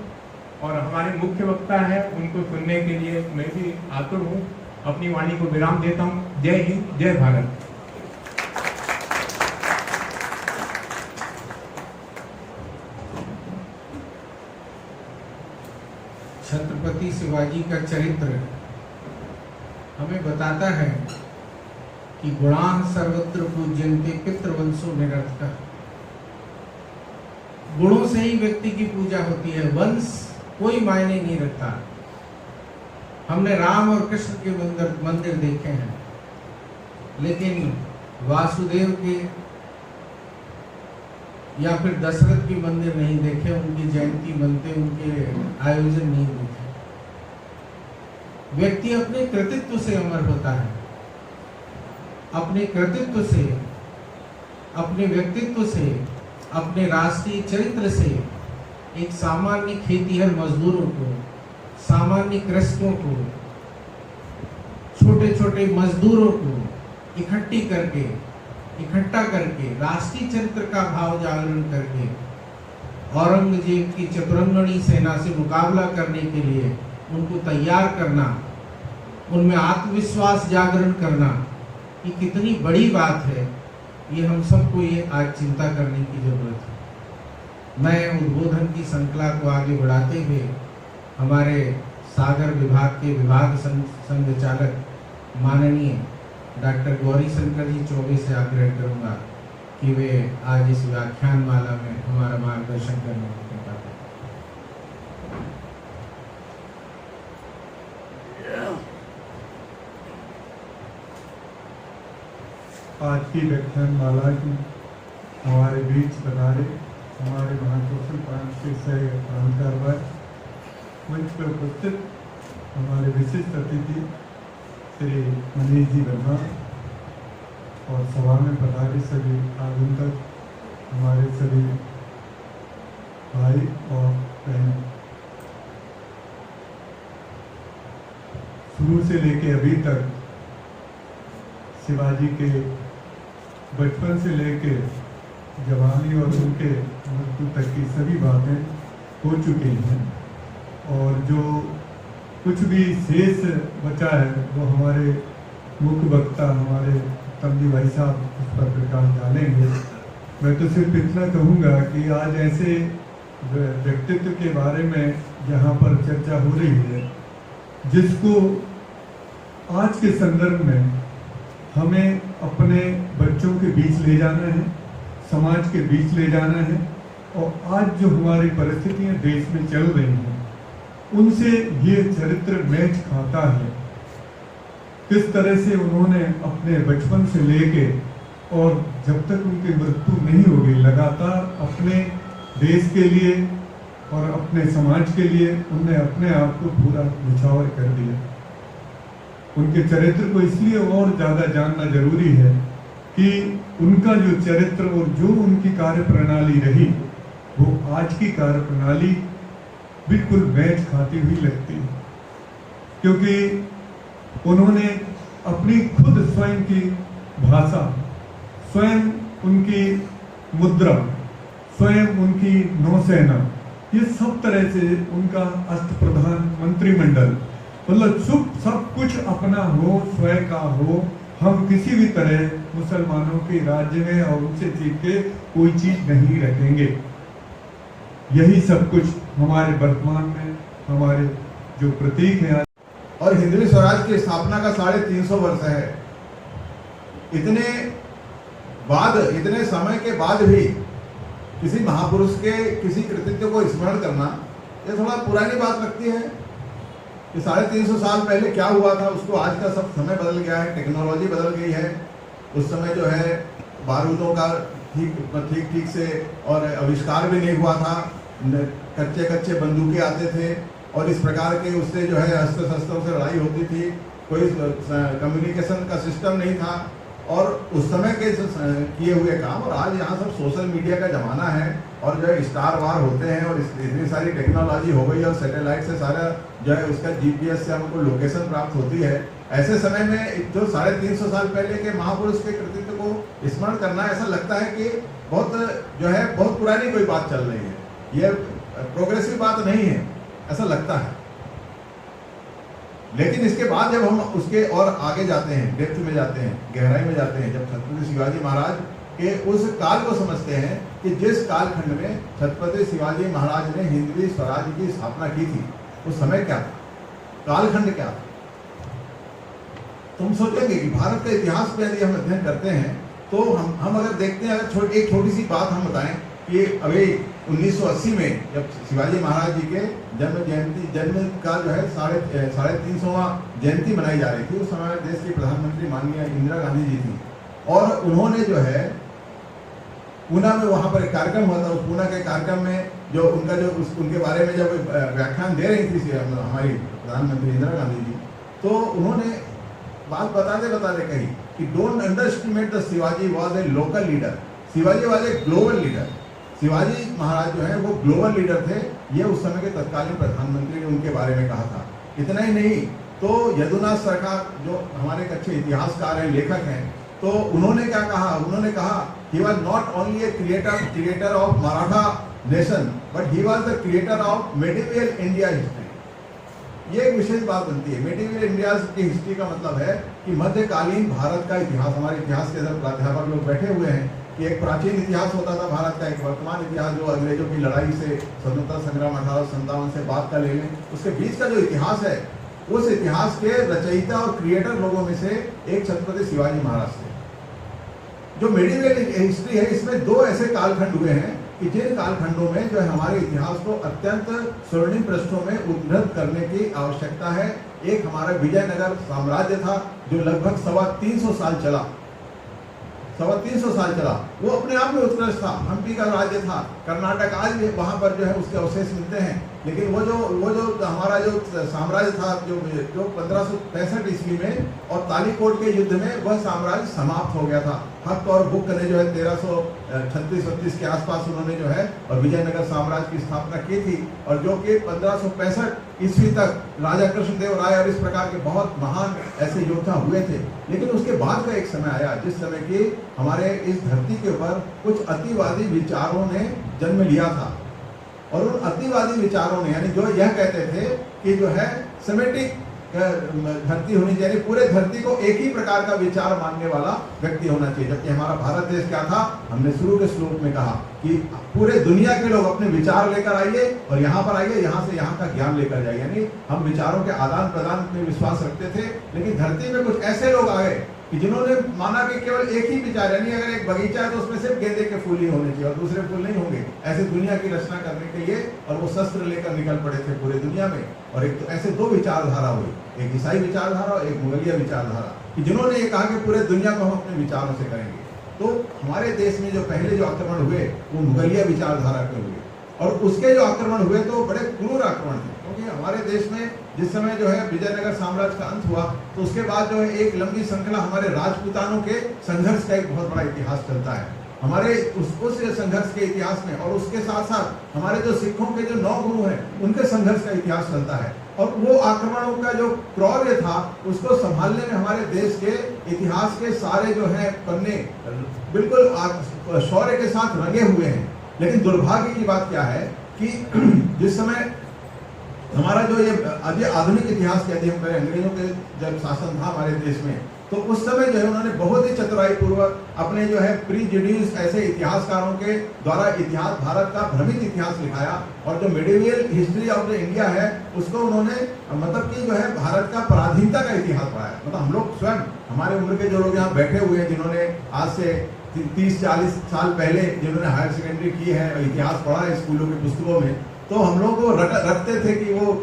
और हमारे मुख्य वक्ता हैं उनको सुनने के लिए मैं भी आतुर हूँ। अपनी वाणी को विराम देता हूँ। जय हिंद, जय भारत। छत्रपति शिवाजी का चरित्र हमें बताता है कि गुणाः सर्वत्र पूज्यन्ते पितृवंशो निरर्थकः। गुणों से ही व्यक्ति की पूजा होती है, वंश कोई मायने नहीं रखता। हमने राम और कृष्ण के मंदिर देखे हैं, लेकिन वासुदेव के या फिर दशरथ के मंदिर नहीं देखे, उनकी जयंती मनते, उनके आयोजन नहीं देखे। व्यक्ति अपने कृतित्व से अमर होता है, अपने कृतित्व से, अपने व्यक्तित्व से, अपने राष्ट्रीय चरित्र से एक सामान्य खेतीहर मजदूरों को, सामान्य कृषकों को, छोटे छोटे मजदूरों को इकट्ठा करके राष्ट्रीय चरित्र का भाव जागरण करके औरंगजेब की चतुरंगणी सेना से मुकाबला करने के लिए उनको तैयार करना, उनमें आत्मविश्वास जागरण करना, ये कितनी बड़ी बात है। ये हम सबको ये आज चिंता करने की जरूरत है। मैं उद्बोधन की श्रृंखला को आगे बढ़ाते हुए हमारे सागर विभाग के विभाग संचालक माननीय डॉक्टर गौरी शंकर जी चौबे से आग्रह करूंगा कि वे आज इस व्याख्यान माला में हमारा मार्गदर्शन करने को पाते। आज की व्याख्यान माला की हमारे बीच बना रहे हमारे महाकौशल प्रांत के सह प्रांतकार मंच पर उपस्थित हमारे विशिष्ट अतिथि श्री मनीष जी वर्मा और सभा में पधारे सभी आगंतुक, हमारे सभी भाई और बहन, शुरू से लेके अभी तक शिवाजी के बचपन से लेके जवानी और उनके मृत्यु तक की सभी बातें हो चुकी हैं और जो कुछ भी शेष बचा है वो हमारे मुख्य वक्ता हमारे तमजी भाई साहब उस पर प्रकाश डालेंगे। मैं तो सिर्फ इतना कहूँगा कि आज ऐसे व्यक्तित्व के बारे में जहाँ पर चर्चा हो रही है जिसको आज के संदर्भ में हमें अपने बच्चों के बीच ले जाना है, समाज के बीच ले जाना है और आज जो हमारी परिस्थितियाँ देश में चल रही हैं उनसे ये चरित्र मैच खाता है। किस तरह से उन्होंने अपने बचपन से लेके और जब तक उनकी मृत्यु नहीं होगी लगातार अपने देश के लिए और अपने समाज के लिए उनने अपने आप को पूरा निछावर कर दिया। उनके चरित्र को इसलिए और ज़्यादा जानना जरूरी है कि उनका जो चरित्र और जो उनकी कार्य प्रणाली रही वो आज की कार्य प्रणाली बिल्कुल मैच खाती हुई लगती है, क्योंकि उन्होंने अपनी खुद स्वयं की भाषा, स्वयं उनकी मुद्रा, स्वयं उनकी नौसेना, ये सब तरह से उनका अष्टप्रधान मंत्रिमंडल, मतलब सब कुछ अपना हो, स्वयं का हो। हम किसी भी तरह मुसलमानों के राज्य में और उनसे सीख के कोई चीज नहीं रखेंगे। यही सब कुछ हमारे वर्तमान में हमारे जो प्रतीक हैं। और हिंदवी स्वराज की स्थापना का 350 वर्ष है। इतने समय के बाद भी किसी महापुरुष के किसी कृतित्व को स्मरण करना ये थोड़ा पुरानी बात लगती है कि 350 साल पहले क्या हुआ था उसको आज का सब समय बदल गया है, टेक्नोलॉजी बदल गई है। उस समय जो है बारूदों का ठीक से और आविष्कार भी नहीं हुआ था, कच्चे बंदूकें आते थे और इस प्रकार के उससे जो है अस्त्र शस्त्रों से लड़ाई होती थी, कोई कम्युनिकेशन का सिस्टम नहीं था। और उस समय के किए हुए काम और आज यहाँ सब सोशल मीडिया का ज़माना है और जो है स्टार वार होते हैं और इतनी सारी टेक्नोलॉजी हो गई और सैटेलाइट से सारा जो है उसका जीपीएस से हमको लोकेशन प्राप्त होती है। ऐसे समय में जो 350 साल पहले के महापुरुष के कृतित्व को स्मरण करना ऐसा लगता है कि बहुत पुरानी कोई बात चल रही है, ये प्रोग्रेसिव बात नहीं है, ऐसा लगता है। लेकिन इसके बाद जब हम उसके और आगे जाते हैं, डेप्थ में जाते हैं, गहराई में जाते हैं, जब छत्रपति शिवाजी महाराज के उस काल को समझते हैं कि जिस कालखंड में छत्रपति शिवाजी महाराज ने हिंदवी स्वराज की स्थापना की थी, उस समय क्या था, कालखंड क्या था। तुम सोचेंगे कि भारत का इतिहास में यदि हम अध्ययन करते हैं तो हम अगर देखते हैं, अगर एक छोटी सी बात हम बताएं कि अभी 1980 में जब शिवाजी महाराज जी के जन्म का जो है 350वां जयंती मनाई जा रही थी, उस समय देश की प्रधानमंत्री माननीय इंदिरा गांधी जी थी और उन्होंने जो है पूना में वहाँ पर एक कार्यक्रम हुआ था। उस पूना के कार्यक्रम में जो उनके बारे में जब व्याख्यान दे रही थी हमारी प्रधानमंत्री इंदिरा गांधी जी, तो उन्होंने बात बताते कही कि don't underestimate the Shivaji was a local leader, Shivaji was a global leader. Shivaji Maharaj जो है वो ग्लोबल लीडर थे, ये उस समय के तत्कालीन प्रधानमंत्री ने उनके बारे में कहा था। इतना ही नहीं तो यदुनाथ सरकार जो हमारे एक अच्छे इतिहासकार हैं, लेखक हैं, तो उन्होंने क्या कहा, उन्होंने कहा he was not only a creator of Maratha nation but he was the creator of medieval India history। ये एक विशेष बात बनती है। मेडिवल इंडिया की हिस्ट्री का मतलब है कि मध्यकालीन भारत का इतिहास, हमारे इतिहास के अंदर प्राध्यापक लोग बैठे हुए हैं कि एक प्राचीन इतिहास होता था भारत का, एक वर्तमान इतिहास जो अंग्रेजों की लड़ाई से स्वतंत्रता संग्राम 1857 से बाद का ले लें, उसके बीच का जो इतिहास है, उस इतिहास के रचयिता और क्रिएटर लोगों में से एक छत्रपति शिवाजी महाराज थे। जो मेडिवल हिस्ट्री है, इसमें 2 ऐसे कालखंड हुए हैं कि जिन कालखंडों में जो है हमारे इतिहास को अत्यंत स्वर्णिम पृष्ठों में उद्धृत करने की आवश्यकता है। एक हमारा विजयनगर साम्राज्य था जो लगभग 325 साल चला, 325 साल चला। वो अपने आप में उत्कृष्ट था, हम्पी का राज्य था, कर्नाटक आज भी वहाँ पर जो है उसके अवशेष मिलते हैं। लेकिन वो जो हमारा जो साम्राज्य था जो 1565 ईस्वी में और तालीकोट के युद्ध में वह साम्राज्य समाप्त हो गया था। हक और बुक ने जो है 1336-36 के आसपास उन्होंने जो है और विजयनगर साम्राज्य की स्थापना की थी और जो कि 1565 ईस्वी तक राजा कृष्णदेव राय और इस प्रकार के बहुत महान ऐसे योद्धा हुए थे। लेकिन उसके बाद का एक समय आया जिस समय की हमारे इस धरती के ऊपर कुछ अतिवादी विचारों ने जन्म लिया था और उन अतिवादी विचारों ने, यानी जो यह कहते थे कि जो है सेमेटिक धरती होनी चाहिए, पूरे धरती को एक ही प्रकार का विचार मानने वाला व्यक्ति होना चाहिए। जबकि हमारा भारत देश क्या था, हमने शुरू के श्लोक में कहा कि पूरे दुनिया के लोग अपने विचार लेकर आइए और यहाँ पर आइए, यहाँ से यहाँ का ज्ञान लेकर जाइए। यानी हम विचारों के आदान प्रदान में विश्वास रखते थे, लेकिन धरती में कुछ ऐसे लोग आ गए कि जिन्होंने माना कि केवल एक ही विचार, यानी अगर एक बगीचा है तो उसमें सिर्फ गेंदे के फूल ही होने चाहिए और दूसरे फूल नहीं होंगे, ऐसे दुनिया की रचना करने के लिए। और वो शस्त्र लेकर निकल पड़े थे पूरे दुनिया में। और एक तो ऐसे 2 विचारधारा हुई, एक ईसाई विचारधारा और एक मुगलिया विचारधारा, कि जिन्होंने ये कहा कि पूरे दुनिया को हम अपने विचारों से करेंगे। तो हमारे देश में जो पहले जो आक्रमण हुए वो मुगलिया विचारधारा के हुए और उसके जो आक्रमण हुए तो बड़े क्रूर आक्रमण थे। क्योंकि हमारे देश में जिस समय जो है विजयनगर साम्राज्य का अंत हुआ तो उसके बाद जो है एक लंबी श्रृंखला हमारे राजपूतानों के संघर्ष का एक बहुत बड़ा इतिहास चलता है हमारे उस संघर्ष के इतिहास में। और उसके साथ साथ हमारे जो सिखों के जो 9 गुरु हैं उनके संघर्ष का इतिहास चलता है। और वो आक्रमणों का जो क्रौर्य था उसको संभालने में हमारे देश के इतिहास के सारे जो है पन्ने बिल्कुल शौर्य के साथ रंगे हुए हैं। लेकिन दुर्भाग्य की बात क्या है कि जिस समय हमारा जो ये अभी आधुनिक इतिहास कहते हैं, पहले अंग्रेजों के जब शासन था हमारे देश में, तो उस समय जो है उन्होंने बहुत ही चतुराई पूर्वक अपने जो है प्रीजुडियूस ऐसे इतिहासकारों के द्वारा इतिहास, भारत का भ्रमित इतिहास लिखाया, और जो medieval history of the India है उसको उन्होंने मतलब कि जो है भारत का पराधीनता का इतिहास पढ़ाया। मतलब हम लोग स्वयं, हमारे उम्र के जो लोग यहाँ बैठे हुए हैं, जिन्होंने आज से 30-40 साल पहले जिन्होंने हायर सेकेंडरी की है और इतिहास पढ़ा है स्कूलों की पुस्तकों में, तो हम लोग को रखते थे कि वो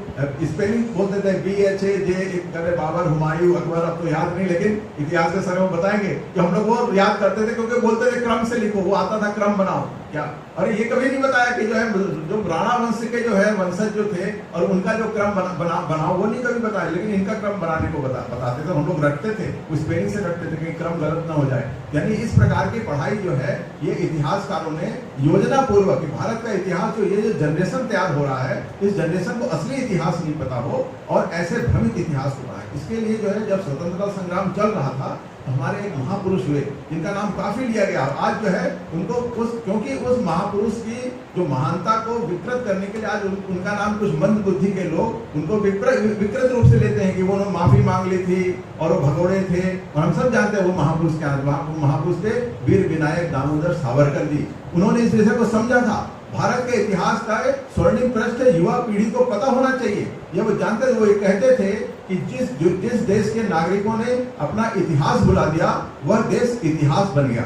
स्पेलिंग बोलते थे BHAJ, बाबर, हुमायूं, अकबर, अब तो याद नहीं, लेकिन इतिहास के समय में बताएंगे कि हम लोग वो याद करते थे क्योंकि बोलते थे क्रम से लिखो, वो आता था क्रम बनाओ क्या। और ये कभी नहीं बताया कि जो है जो राणा वंश के जो है वंशज जो थे और उनका जो क्रम बनाओ वो नहीं कभी बताया, लेकिन इनका क्रम बनाने को बताते थे, हम लोग रखते थे, वो स्पेलिंग से रखते थे कि क्रम गलत ना हो जाए। यानी इस प्रकार की पढ़ाई जो है ये इतिहासकारों ने योजना पूर्वक, भारत का इतिहास जो ये जो जनरेशन तैयार हो रहा है, इस जनरेशन को असली इतिहास नहीं पता हो और ऐसे भ्रमित इतिहास हो रहा है। इसके लिए जो है जब स्वतंत्रता संग्राम चल रहा था, हमारे एक महापुरुष हुए जिनका नाम काफी लिया गया, आज जो है उनको क्योंकि उस महापुरुष की जो महानता को विकृत करने के लिए आज उनका नाम कुछ मंद बुद्धि के लोग उनको विकृत रूप से लेते हैं कि वो माफी मांग ली थी और वो भगोड़े थे, और हम सब जानते हैं वो महापुरुष क्या, महापुरुष थे वीर विनायक दामोदर सावरकर जी। उन्होंने इस विषय को समझा था, भारत के इतिहास का स्वर्णिम पृष्ठ युवा पीढ़ी को पता होना चाहिए। ये वो जानते थे, वो ये कहते थे कि जिस देश के नागरिकों ने अपना इतिहास भुला दिया वह देश इतिहास बन गया,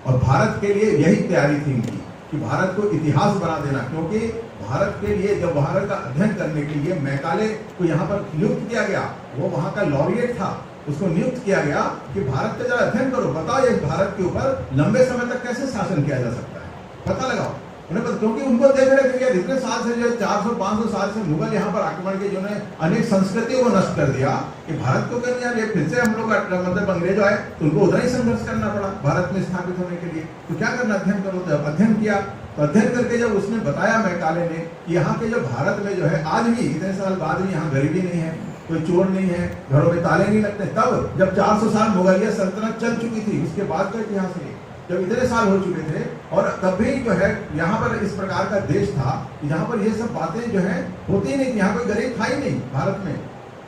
और भारत के लिए यही तैयारी थी इनकी कि भारत को इतिहास बना देना। क्योंकि भारत के लिए जब भारत का अध्ययन करने के लिए मैकाले को यहाँ पर नियुक्त किया गया, वो वहाँ का लॉरिएट था, उसको नियुक्त किया गया कि भारत का जरा अध्ययन करो, बताओ ये भारत के ऊपर लंबे समय तक कैसे शासन किया जा सकता है, पता लगाओ। क्योंकि उनको देख रहे थे कि इतने साल से जो 400-500 साल से मुगल यहाँ पर आक्रमण के जिन्होंने अनेक संस्कृतियों को नष्ट कर दिया, कि भारत को कहने यार ये फिर से हम लोग मतलब अंग्रेज आए तो उनको उतना ही संघर्ष करना पड़ा भारत में स्थापित होने के लिए। तो क्या करना, अध्ययन करो। तो अध्ययन किया, तो अध्ययन करके जब उसने बताया मैकाले ने कि यहाँ के जो भारत में जो है आज भी इतने साल बाद भी यहाँ गरीबी नहीं है, कोई चोर नहीं है, घरों में ताले नहीं लगते, तब जब 400 साल मुगलिया सल्तनत चल चुकी थी, उसके बाद का इतिहास है जब इतने साल हो चुके थे, और तब भी जो है यहाँ पर इस प्रकार का देश था जहाँ पर ये सब बातें जो है होती नहीं थी, यहाँ कोई गरीब था ही नहीं भारत में।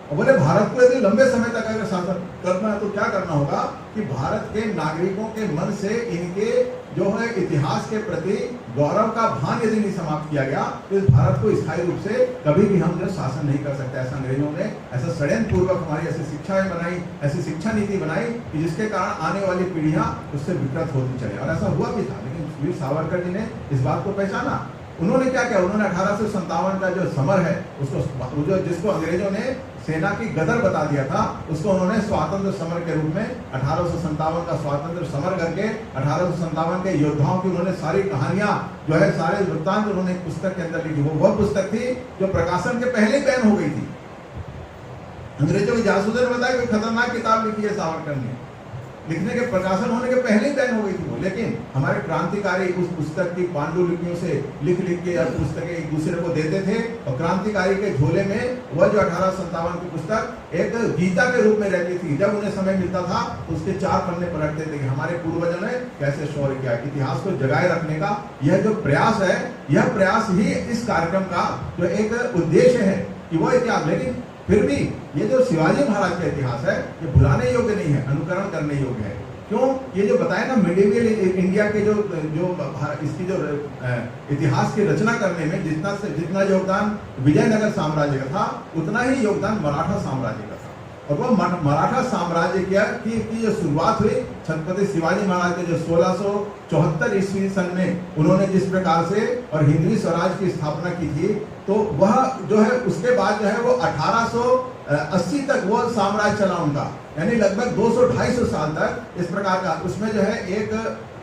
और बोले भारत को यदि लंबे समय तक अगर शासन करना है तो क्या करना होगा कि भारत के नागरिकों के मन से इनके जो है इतिहास के प्रति गौरव का भान यदि नहीं समाप्त किया गया तो इस भारत को स्थायी रूप से कभी भी हम जो शासन नहीं कर सकते। ऐसा अंग्रेजों ने ऐसा षड्यंत्र पूर्वक हमारी ऐसी शिक्षाएं बनाई, ऐसी शिक्षा नीति बनाई कि जिसके कारण आने वाली पीढ़ियां उससे विकृत होती चले, और ऐसा हुआ भी था। लेकिन वीर सावरकर जी ने इस बात को पहचाना। उन्होंने क्या किया, उन्होंने 1857 का जो समर है उसको जिसको अंग्रेजों ने सेना की गदर बता दिया था, उसको उन्होंने स्वातंत्र समर के रूप में 1857 का स्वातंत्र समर करके 1857 के योद्धाओं की उन्होंने सारी कहानियां जो है सारे वृत्तांत उन्होंने पुस्तक के अंदर लिखी। वो पुस्तक थी जो प्रकाशन के पहले ही बैन हो गई थी। अंग्रेजों की जासूसी ने बताया कि खतरनाक किताब लिखी है सावरकर ने, लिखने के प्रकाशन होने के पहले ही बैन हो गई थी वो। लेकिन हमारे क्रांतिकारी उस पुस्तक की पांडुलिपियों से लिख के पुस्तकें एक दूसरे को देते थे, और क्रांतिकारी के झोले में वह जो 1857 की पुस्तक एक गीता के रूप में रहती थी। जब उन्हें समय मिलता था तो उसके 4 पन्ने पलटते थे कि हमारे पूर्वजों ने कैसे शौर्य किया। इतिहास को जगाए रखने का यह जो प्रयास है, यह प्रयास ही इस कार्यक्रम का जो एक उद्देश्य है कि वो इतिहास। लेकिन फिर भी ये जो शिवाजी महाराज का इतिहास है ये भुलाने योग्य नहीं है, अनुकरण करने योग्य है। क्यों, ये जो बताया ना मिडिवियल इंडिया के जो इसकी जो इतिहास की रचना करने में जितना योगदान विजयनगर साम्राज्य का था, उतना ही योगदान मराठा साम्राज्य का था। और वो मराठा साम्राज्य की जो शुरुआत हुई छत्रपति शिवाजी महाराज के जो 1674 ईस्वी सन में उन्होंने जिस प्रकार से और हिंदवी स्वराज की स्थापना की थी, तो वह जो है उसके बाद जो है वो 1880 तक वो साम्राज्य चला उनका, यानी लगभग 200-250 साल तक इस प्रकार का। उसमें जो है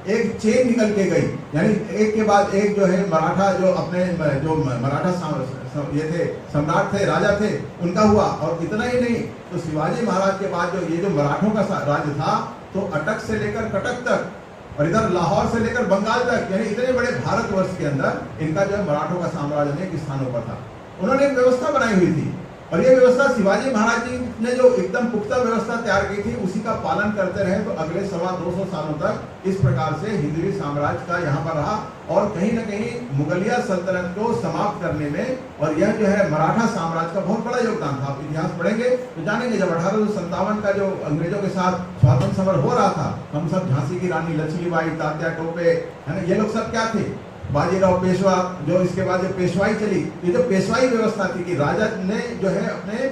एक चेन निकल के गई, यानी एक के बाद एक जो है मराठा जो अपने जो मराठा ये थे सम्राट थे, राजा थे, उनका हुआ। और इतना ही नहीं, तो शिवाजी महाराज के बाद जो ये जो मराठों का राज्य था, तो अटक से लेकर कटक तक और इधर लाहौर से लेकर बंगाल तक, यानी इतने बड़े भारतवर्ष के अंदर इनका जो है मराठों का साम्राज्य अनेक स्थानों पर था। उन्होंने एक व्यवस्था बनाई हुई थी और ये व्यवस्था शिवाजी महाराज जी ने जो एकदम पुख्ता व्यवस्था तैयार की थी उसी का पालन करते रहे तो अगले 250 सालों तक इस प्रकार से हिंदवी साम्राज्य का यहाँ पर रहा। और कहीं न कहीं मुगलिया सल्तनत को समाप्त करने में और यह जो है मराठा साम्राज्य का बहुत बड़ा योगदान था। आप इतिहास पढ़ेंगे तो जानेंगे जब 1857 का जो अंग्रेजों के साथ स्वातंत्र समर हो रहा था, हम सब झांसी की रानी लक्ष्मीबाई, तात्या टोपे, है ना, ये लोग सब क्या थे, बाजीराव पेशवा, जो इसके बाद जो पेशवाई चली, ये जो पेशवाई व्यवस्था थी कि राजा ने जो है अपने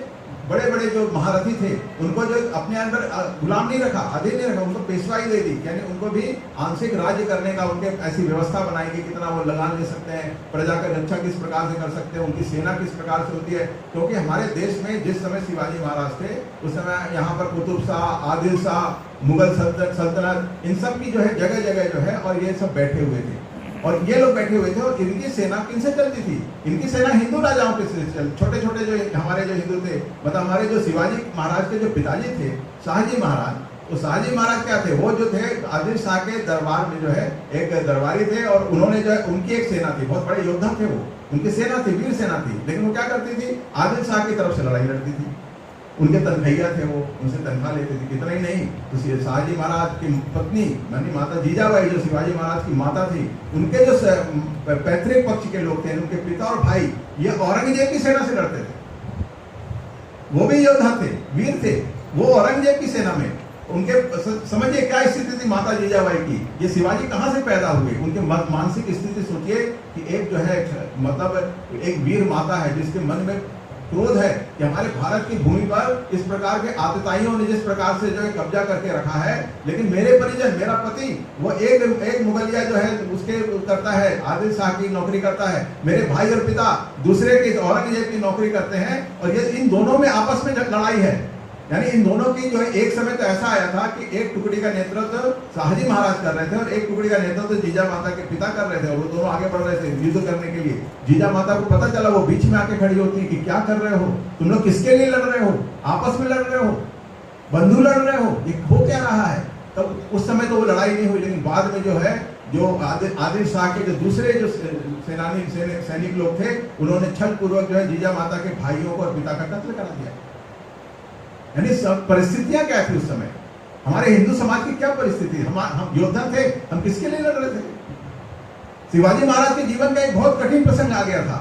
बड़े बड़े जो महारथी थे उनको जो अपने अंदर गुलाम नहीं रखा, अधीन नहीं रखा, उनको पेशवाई दे दी, यानी उनको भी आंशिक राज्य करने का उनके ऐसी व्यवस्था बनाई कि कितना वो लगान ले सकते हैं, प्रजा का रक्षा किस प्रकार से कर सकते हैं, उनकी सेना किस प्रकार से होती है। क्योंकि हमारे देश में जिस समय शिवाजी महाराज थे उस समय यहाँ पर कुतुब शाह, आदिल शाह, मुगल सल्तनत, इन सब की जो है जगह जगह जो है और ये सब बैठे हुए थे और ये लोग बैठे हुए थे। और इनकी सेना किनसे चलती थी? इनकी सेना हिंदू राजाओं के से चल, छोटे छोटे जो हमारे जो हिंदू थे, मतलब हमारे जो शिवाजी महाराज के जो पिताजी थे शाहजी महाराज, तो शाहजी महाराज क्या थे, वो जो थे आदिल शाह के दरबार में जो है एक दरबारी थे और उन्होंने जो है उनकी एक सेना थी, बहुत बड़े योद्धा थे वो, उनकी सेना थी, वीर सेना थी, लेकिन वो क्या करती थी, आदिल शाह की तरफ से लड़ाई लड़ती थी। उनके तनखैया थे, वो उनसे तनख्वाह लेते थे। कितना ही नहीं, तो शाहजी महाराज की पत्नी मानी माता जीजाबाई जो शिवाजी महाराज की माता थी, उनके जो पैतृक पक्ष के लोग थे, उनके पिता और भाई, ये औरंगजेब की सेना से लड़ते थे। वो भी योद्धा थे, वीर थे, वो औरंगजेब की सेना में। उनके समझिए क्या स्थिति थी माता जीजाबाई की, ये शिवाजी कहाँ से पैदा हुए, उनके मानसिक स्थिति सोचिए कि एक जो है मतलब एक वीर माता है जिसके मन में क्रोध है कि हमारे भारत की भूमि पर इस प्रकार के आतताइयों ने जिस प्रकार से जो है कब्जा करके रखा है, लेकिन मेरे परिजन, मेरा पति वो एक मुगलिया जो है उसके करता है, आदिल शाह की नौकरी करता है, मेरे भाई और पिता दूसरे के औरंगजेब की नौकरी करते हैं और ये इन दोनों में आपस में लड़ाई है। यानी इन दोनों की जो है एक समय तो ऐसा आया था कि एक टुकड़ी का नेतृत्व शाहजी महाराज कर रहे थे और एक टुकड़ी का नेतृत्व जीजा माता के पिता कर रहे थे और वो दोनों आगे बढ़ रहे थे युद्ध करने के लिए। जीजा माता को पता चला, वो बीच में आके खड़ी होती है कि क्या कर रहे हो तुम लोग, किसके लिए लड़ रहे हो, आपस में लड़ रहे हो, बंधु लड़ रहे हो, ये हो क्या रहा है। तब उस समय तो वो लड़ाई नहीं हुई, लेकिन बाद में जो है जो आदिल शाह के जो दूसरे जो सैनिक लोग थे उन्होंने छल पूर्वक जो है जीजा माता के भाइयों को और पिता का कत्ल करा दिया। यानी सब परिस्थितियां क्या थी उस समय, हमारे हिंदू समाज की क्या परिस्थिति, हम योद्धा थे, हम किसके लिए लड़ रहे थे। शिवाजी महाराज के जीवन का एक बहुत कठिन प्रसंग आ गया था।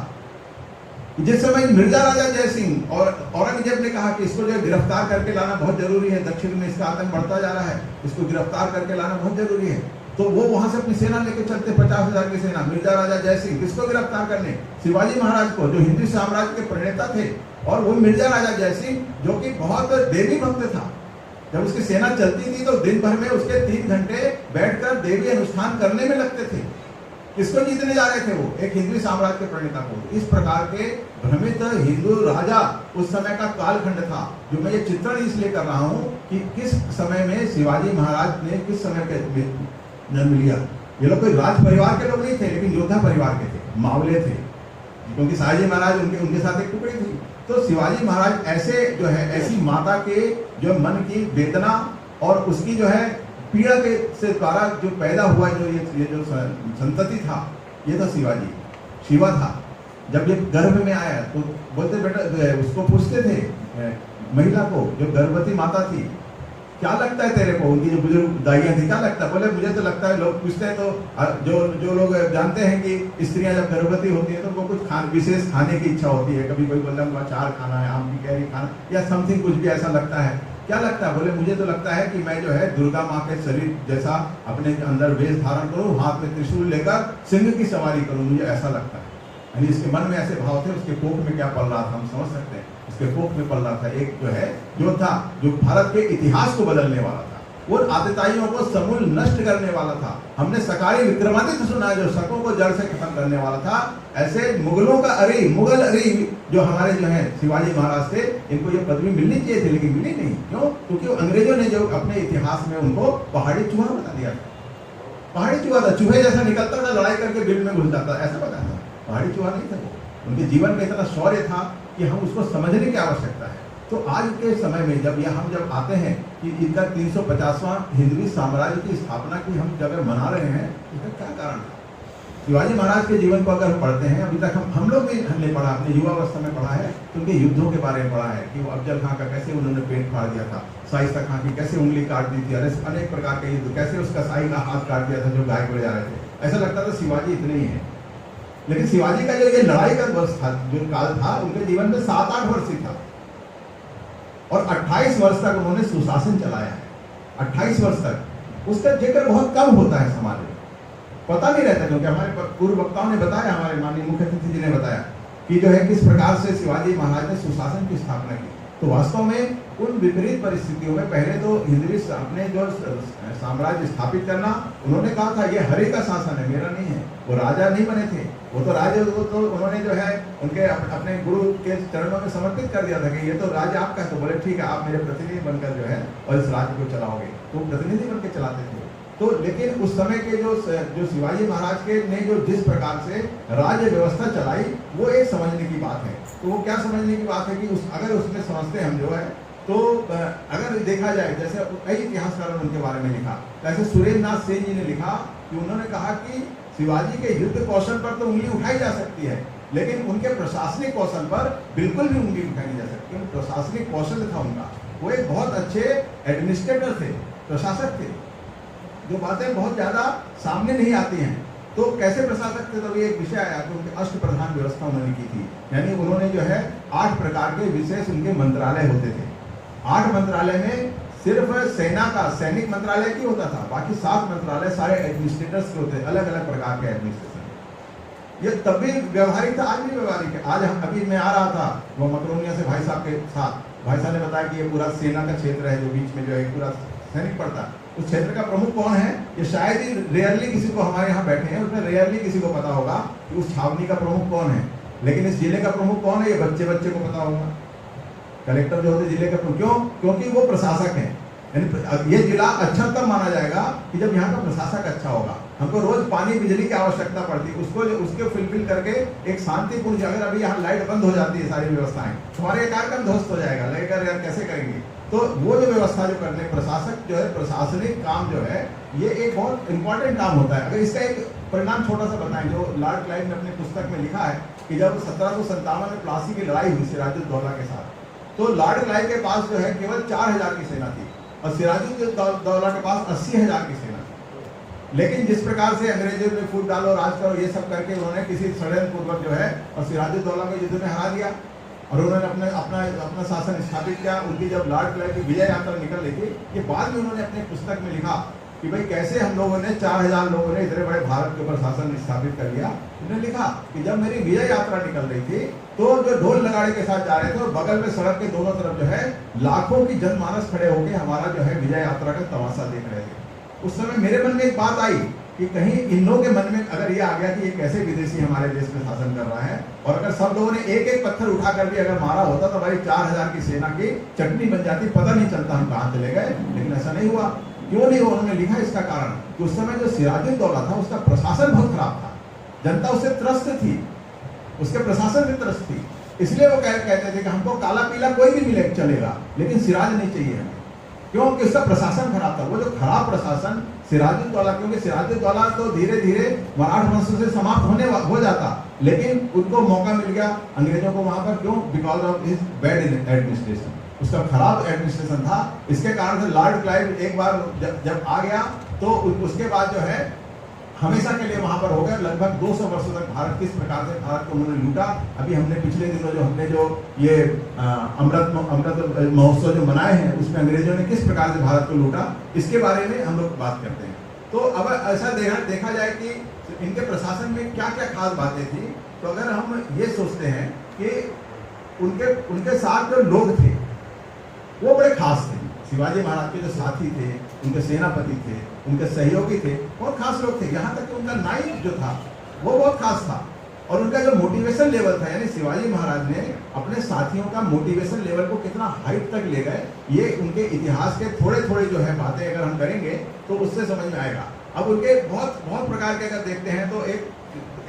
जिस समय मिर्जा राजा जय सिंह और औरंगजेब ने कहा कि इसको जो गिरफ्तार करके लाना बहुत जरूरी है, दक्षिण में इसका आतंक बढ़ता जा रहा है, इसको गिरफ्तार करके लाना बहुत जरूरी है, तो वो वहां से अपनी सेना लेके चलते 50,000 की सेना, मिर्जा राजा जय सिंह किसको गिरफ्तार करने, शिवाजी महाराज को, जो हिंदू साम्राज्य के प्रणेता थे। और वो मिर्जा राजा जय सिंह जो कि बहुत देवी भक्त था, जब उसकी सेना चलती थी तो दिन भर में उसके 3 घंटे बैठकर देवी अनुष्ठान करने में लगते थे। किसको जीतने जा रहे थे वो, एक हिंदू साम्राज्य के प्रणेता को। इस प्रकार के भ्रमित हिंदू राजा उस समय का कालखंड था, जो मैं ये चित्रण इसलिए कर रहा हूँ कि किस समय में शिवाजी महाराज ने किस समय के जन्म लिया। ये लोग कोई राज परिवार के लोग नहीं थे, लेकिन योद्धा परिवार के थे, मावले थे, क्योंकि शाहजी महाराज उनके साथ एक टुकड़ी थी। तो शिवाजी महाराज ऐसे जो है ऐसी माता के जो मन की वेदना और उसकी जो है पीड़ा के से द्वारा जो पैदा हुआ जो ये जो संतति था, ये था शिवाजी, शिवा था। जब ये गर्भ में आया तो बोलते बेटा, उसको पूछते थे महिला को जो गर्भवती माता थी, क्या लगता है तेरे को, उनकी जो बुजुर्ग दाइयाँ थी, क्या लगता है, बोले मुझे तो लगता है, लोग पूछते हैं तो जो लोग जानते हैं कि स्त्रियां जब गर्भवती होती हैं तो उनको कुछ विशेष खाने की इच्छा होती है, कभी कोई बोलता है अचार खाना है, आम की कैरी खाना या समथिंग कुछ भी ऐसा लगता है। क्या लगता है, बोले मुझे तो लगता है कि मैं जो है दुर्गा माँ के शरीर जैसा अपने अंदर वेश धारण करूँ, हाथ में त्रिशूल लेकर सिंह की सवारी करूँ, मुझे ऐसा लगता है। यानी इसके मन में ऐसे भाव थे, उसके कोख में क्या पल रहा था हम समझ सकते हैं। उसके कोख में पल रहा था एक जो है योद्धा, जो भारत के इतिहास को बदलने वाला था, वो आतताइयों को समूल नष्ट करने वाला था। हमने सकारी विक्रमादित्य सुना जो शकों को जड़ से खत्म करने वाला था। ऐसे मुगलों का मुगल अरी जो हमारे जो है शिवाजी महाराज थे, इनको ये पदवी मिलनी चाहिए थी, लेकिन मिली नहीं। क्यों? क्योंकि अंग्रेजों ने जो अपने इतिहास में उनको पहाड़ी चूहा बता दिया था। पहाड़ी चूहा था, चूहे जैसा निकलता था, लड़ाई करके बिल में घुस जाता, ऐसा बताया था। पहाड़ी चूहा नहीं था वो, उनके जीवन में इतना शौर्य था कि हम उसको समझने की आवश्यकता है। तो आज के समय में हम जब आते हैं कि इनका 350वां हिंदवी साम्राज्य की स्थापना की हम जगह मना रहे हैं, इसका क्या कारण था? शिवाजी महाराज के जीवन को अगर पढ़ते हैं, अभी तक हम लोग भी हमने पढ़ा, अपने युवावस्था में पढ़ा है, तो उनके युद्धों के बारे में पढ़ा है कि वो अफजल खां का कैसे उन्होंने पेट फाड़ दिया था, शाइस्ता खां की कैसे उंगली काट दी थी, अनेक प्रकार के युद्ध, कैसे उसका शाही का हाथ काट दिया था जो गाय को ले जा रहे थे। ऐसा लगता था शिवाजी इतने ही है, लेकिन शिवाजी का जो ये लड़ाई का वर्ष था, जो काल था, उनके जीवन में 7-8 वर्ष ही था और 28 वर्ष तक उन्होंने सुशासन चलाया है। 28 वर्ष तक उसका जिक्र बहुत कम होता है समाज में, पता नहीं रहता, क्योंकि हमारे पूर्व वक्ताओं ने बताया, हमारे माननीय मुख्य अतिथि जी ने बताया कि जो है किस प्रकार से शिवाजी महाराज ने सुशासन की स्थापना की। तो वास्तव में उन विपरीत परिस्थितियों में पहले तो हिंदवी अपने जो साम्राज्य स्थापित करना, उन्होंने कहा था ये हरि का शासन है, मेरा नहीं है। वो राजा नहीं बने थे, वो तो राज्य तो उन्होंने जो है उनके अपने गुरु के चरणों में समर्पित कर दिया था कि ये तो राज्य आपका है। तो बोले ठीक है, आप मेरे प्रतिनिधि बनकर जो है और इस राज्य को चलाओगे। तो प्रतिनिधि बनकर चलाते थे। तो लेकिन उस समय के जो शिवाजी महाराज के ने जो जिस प्रकार से राज्य व्यवस्था चलाई, वो एक समझने की बात है। तो वो क्या समझने की बात है कि अगर उसमें समझते हम जो है, तो अगर देखा जाए, जैसे कई इतिहासकारों ने उनके बारे में लिखा, जैसे सुरेंद्र नाथ सेन जी ने लिखा कि उन्होंने कहा कि शिवाजी के युद्ध कौशल पर तो उंगली उठाई जा सकती है, लेकिन उनके प्रशासनिक कौशल पर बिल्कुल भी उंगली उठाई नहीं जा सकती। प्रशासनिक कौशल था उनका, वो एक बहुत अच्छे एडमिनिस्ट्रेटर थे, प्रशासक थे, जो बातें बहुत ज्यादा सामने नहीं आती हैं। तो कैसे प्रशासक थे, तभी एक विषय आया कि उनके अष्ट प्रधान व्यवस्था उन्होंने की थी, यानी उन्होंने जो है 8 प्रकार के विशेष उनके मंत्रालय होते थे। 8 मंत्रालय में सिर्फ सेना का सैनिक मंत्रालय की होता था, बाकी 7 मंत्रालय सारे एडमिनिस्ट्रेटर्स के होते, अलग अलग प्रकार के एडमिनिस्ट्रेशन। ये तब भी व्यवहारिक था, आज भी व्यवहारिक है। आज अभी मैं आ रहा था वो मकरोनिया से भाई साहब के साथ, भाई साहब ने बताया कि ये पूरा सेना का क्षेत्र है, जो बीच में जो है पूरा सैनिक पड़ता है। उस क्षेत्र का प्रमुख कौन है, ये शायद ही रेयरली किसी को, हमारे यहाँ बैठे हैं उसमें रेयरली किसी को पता होगा कि उस छावनी का प्रमुख कौन है, लेकिन इस जिले का प्रमुख कौन है, ये बच्चे को पता होगा। कलेक्टर जो होते जिले का प्रमुख, क्यों? क्योंकि वो प्रशासक है। यानी ये जिला अच्छा तब माना जाएगा कि जब यहाँ का प्रशासक अच्छा होगा। हमको रोज पानी बिजली की आवश्यकता पड़ती है, उसको फुलफिल करके एक शांतिपूर्ण, अगर अभी यहाँ लाइट बंद हो जाती है सारी व्यवस्थाएं, हमारे कार्यक्रम ध्वस्त हो जाएगा, लगेगा यार कैसे करेंगे। तो वो जो व्यवस्था जो करने, प्रशासक जो है, प्रशासनिक काम जो है, ये एक बहुत इंपॉर्टेंट काम होता है। अगर इसका एक परिणाम छोटा सा बताएं, जो लॉर्ड क्लाइव ने अपनी पुस्तक में लिखा है कि जब 1757 में प्लासी की लड़ाई हुई सिराजुद्दौला के साथ, तो लॉर्ड क्लाइव के पास जो है केवल 4000 की सेना थी और सिराजुद्दौला के पास 80,000 की सेना थी। लेकिन जिस प्रकार से अंग्रेजों ने फूट डालो, राज करो, ये सब करके उन्होंने किसी षड्यंत्र पूर्वक जो है और सिराजुद्दौला को युद्ध में हरा दिया और उन्होंने अपना शासन स्थापित किया। उनकी जब लॉर्ड क्लाइव की विजय यात्रा निकल रही थी, ये बाद में उन्होंने अपनी पुस्तक में लिखा कि भाई कैसे हम लोगों ने 4000 लोगों ने इतने बड़े भारत के ऊपर शासन स्थापित कर लिया। उन्होंने लिखा कि जब मेरी विजय यात्रा निकल रही थी, तो जो ढोल नगाड़े के साथ जा रहे थे और बगल में सड़क के दोनों तरफ जो है लाखों की जनमानस खड़े होकर हमारा जो है विजय यात्रा का तमाशा देख रहे थे। उस समय मेरे मन में एक बात आई कि कहीं इन लोगों के मन में अगर ये आ गया कि ये कैसे विदेशी हमारे देश में शासन कर रहा है, और अगर सब लोगों ने एक एक पत्थर उठाकर भी अगर मारा होता तो हमारी 4000 की सेना की चटनी बन जाती, पता नहीं चलता हम कहाँ चले गए। लेकिन ऐसा नहीं हुआ। क्यों नहीं हुआ? उन्होंने लिखा इसका कारण कि उस समय जो सिराजुद्दौला था उसका प्रशासन बहुत खराब था, जनता उससे त्रस्त थी, उसके प्रशासन में त्रस्त थी। इसलिए वो कहते थे कि हमको काला पीला कोई भी मिले चलेगा, लेकिन सिराज नहीं चाहिए हमें। क्योंकि उसका प्रशासन खराब था। वो जो खराब प्रशासन सिराजुद्दौला, क्योंकि सिराजुद्दौला तो धीरे धीरे मराठा वंश से समाप्त हो जाता, लेकिन उनको मौका मिल गया अंग्रेजों को वहां पर। क्यों? Because of his bad administration, उसका खराब एडमिनिस्ट्रेशन था। इसके कारण से लॉर्ड क्लाइव एक बार जब आ गया तो उसके बाद जो है हमेशा के लिए वहां पर हो गया। लगभग 200 वर्षों तक भारत किस प्रकार से भारत को उन्होंने लूटा। अभी हमने पिछले दिनों हमने जो ये अमृत महोत्सव जो मनाए हैं, उसमें अंग्रेजों ने किस प्रकार से भारत को लूटा, इसके बारे में हम लोग बात करते हैं। तो अब ऐसा देखा जाए कि इनके प्रशासन में क्या क्या खास बातें थी, तो अगर हम ये सोचते हैं कि उनके साथ जो लोग थे वो बड़े खास थे। शिवाजी महाराज के जो साथी थे, उनके सेनापति थे, उनके सहयोगी थे, बहुत खास लोग थे। यहाँ तक कि उनका नाइक जो था वो बहुत खास था। और उनका जो मोटिवेशन लेवल था, यानी शिवाजी महाराज ने अपने साथियों का मोटिवेशन लेवल को कितना हाइट तक ले गए, ये उनके इतिहास के थोड़े थोड़े जो है बातें अगर हम करेंगे तो उससे समझ में आएगा। अब उनके बहुत प्रकार के अगर देखते हैं तो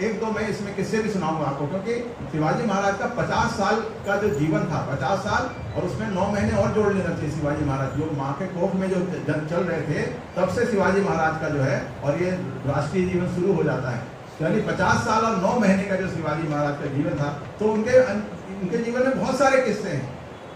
एक दो मैं इसमें किस्से भी सुनाऊंगा आपको, क्योंकि शिवाजी महाराज का 50 साल का जो जीवन था, 50 साल और उसमें 9 महीने और जोड़ लेना चाहिए। शिवाजी महाराज जो माँ के कोख में जो चल रहे थे, तब से शिवाजी महाराज का जो है और ये राष्ट्रीय जीवन शुरू हो जाता है। यानी 50 साल और 9 महीने का जो शिवाजी महाराज का जीवन था, तो उनके जीवन में बहुत सारे किस्से हैं,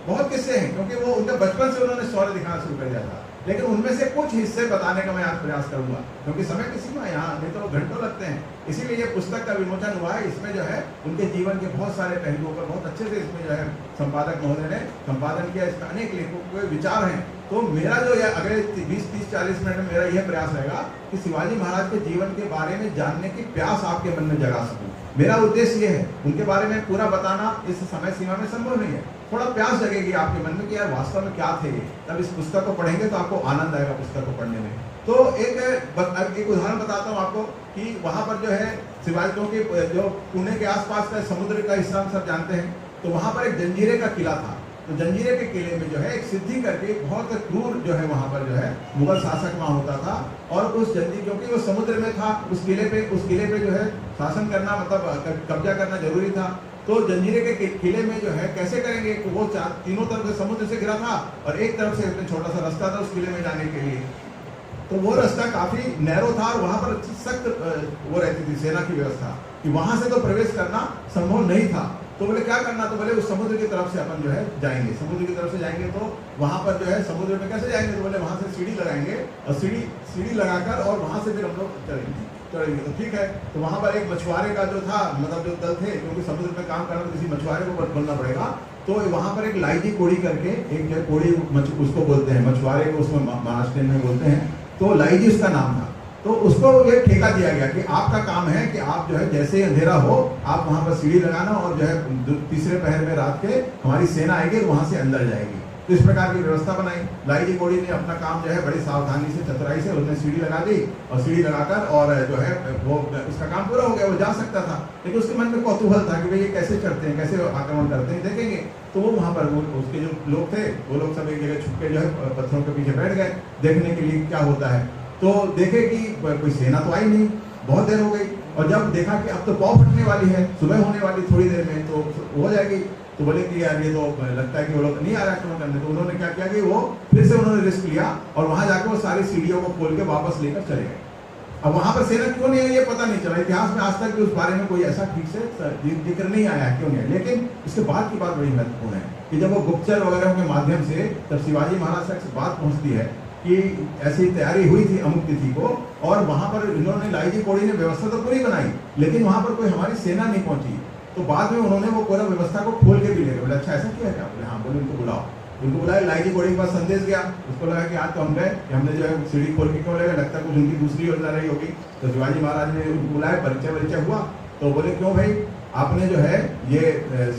बहुत किस्से हैं, क्योंकि वो उनका बचपन से उन्होंने शौर्य दिखाना शुरू कर दिया था। लेकिन उनमें से कुछ हिस्से बताने का मैं आज प्रयास करूंगा, क्योंकि समय की सीमा यहाँ नहीं तो घंटों लगते हैं। इसीलिए ये पुस्तक का विमोचन हुआ है। इसमें जो है उनके जीवन के बहुत सारे पहलुओं पर बहुत अच्छे से इसमें जो है संपादक महोदय ने संपादन किया। इसका अनेक लेखकों के विचार हैं। तो मेरा जो है अगले 20-30-40 मिनट में मेरा यह प्रयास रहेगा कि शिवाजी महाराज के जीवन के बारे में जानने की प्यास आपके मन में जगा सकूं। मेरा उद्देश्य ये है, उनके बारे में पूरा बताना इस समय सीमा में संभव नहीं है। थोड़ा प्यास जगेगी आपके मन में कि यार वास्तव में क्या थे ये। तब इस पुस्तक को पढ़ेंगे तो आपको आनंद आएगा पुस्तक को पढ़ने में। तो एक उदाहरण बताता हूँ आपको कि वहाँ पर जो है शिवाजी, क्योंकि जो पुणे के आसपास का समुद्र का हिस्सा हम सब जानते हैं, तो वहाँ पर एक जंजीरे का किला था। तो जंजीरे के किले में जो है एक सिद्धि करके बहुत क्रूर जो है वहाँ पर जो है मुगल शासक वहाँ होता था। और उस जंजीर, क्योंकि वो समुद्र में था, उस किले पे जो है शासन करना, मतलब कब्जा करना जरूरी था। तो जंजीरे के किले में जो है कैसे करेंगे, तो वो तीनों तरफ से समुद्र से घिरा था और एक तरफ से एक छोटा सा रास्ता था उस किले में जाने के लिए। तो वो रास्ता काफी नैरो था और वहां पर सख्त वो रहती थी सेना की व्यवस्था कि वहां से तो प्रवेश करना संभव नहीं था। तो बोले क्या करना, तो बोले उस समुद्र की तरफ से अपन जो है जाएंगे, समुद्र की तरफ से जाएंगे। तो वहां पर जो है समुद्र में कैसे जाएंगे, तो बोले वहां से सीढ़ी लगाएंगे और सीढ़ी लगाकर और वहां से फिर हम लोग चलेंगे। तो ठीक है। तो वहां पर एक मछुआरे का जो था, मतलब जो दल थे, क्योंकि समुद्र में काम करना तो किसी मछुआरे को बनना पड़ेगा। तो वहां पर एक लाइजी कोड़ी करके एक जो कोड़ी उसको बोलते हैं, मछुआरे को उसमें महाराष्ट्र में बोलते हैं, तो लाइजी उसका नाम था। तो उसको ये ठेका दिया गया कि आपका काम है कि आप जो है जैसे ही अंधेरा हो आप वहां पर सीढ़ी लगाना और जो है तीसरे पहर में रात के हमारी सेना आएगी और वहां से अंदर जाएगी। तो इस प्रकार की व्यवस्था बनाई। लाइजी कोड़ी ने अपना काम जो है बड़ी सावधानी से, चतुराई से उसने सीढ़ी लगा दी और सीढ़ी लगाकर और जो है वो उसका काम पूरा हो गया, वो जा सकता था। लेकिन उसके मन में कौतूहल था कि भाई ये कैसे चढ़ते हैं, कैसे आक्रमण करते हैं, देखेंगे। तो वो वहां पर उसके जो लोग थे वो लोग सब एक जगह छुप के जो है पत्थरों के पीछे बैठ गए देखने के लिए क्या होता है। तो देखे कि कोई सेना तो आई नहीं, बहुत देर हो गई। और जब देखा कि अब तो पौ फटने वाली है, सुबह होने वाली थोड़ी देर में तो हो जाएगी, तो बोले कि यार ये तो लगता है कि वो लोग नहीं आ रहा आक्रमण करने। तो उन्होंने क्या किया कि वो फिर से उन्होंने रिस्क लिया और वहां जाकर वो सारी सीढ़ियों को खोल के वापस लेकर चले गए। अब वहां पर सेना क्यों नहीं है ये पता नहीं चला, इतिहास में आज तक उस बारे में कोई ऐसा ठीक से जिक्र नहीं आया क्यों नहीं है। लेकिन इसके बाद की बात बड़ी महत्वपूर्ण है कि जब वो गुप्तचर वगैरह के माध्यम से जब शिवाजी महाराज तक बात पहुंचती है कि ऐसी तैयारी हुई थी अमुक तिथि को, और वहां पर इन्होंने लाइजी कोड़ी ने व्यवस्था तो पूरी बनाई, लेकिन वहां पर कोई हमारी सेना नहीं पहुंची। तो बाद में उन्होंने वो पूरा व्यवस्था को खोल के भी ले गए। बोले अच्छा ऐसा किया क्या, बोले हाँ। बोले उनको बुलाओ, उनको बुलाया। लाइजी कोड़ी के पास संदेश गया, उसको लगा कि आज तो हम गए, हमने जो है सीढ़ी खोल के क्यों ले गए, लगता है कुछ उनकी दूसरी योजना रही होगी। तो शिवाजी महाराज ने उनको बुलाया, परिचय हुआ। तो बोले क्यों भाई आपने जो है ये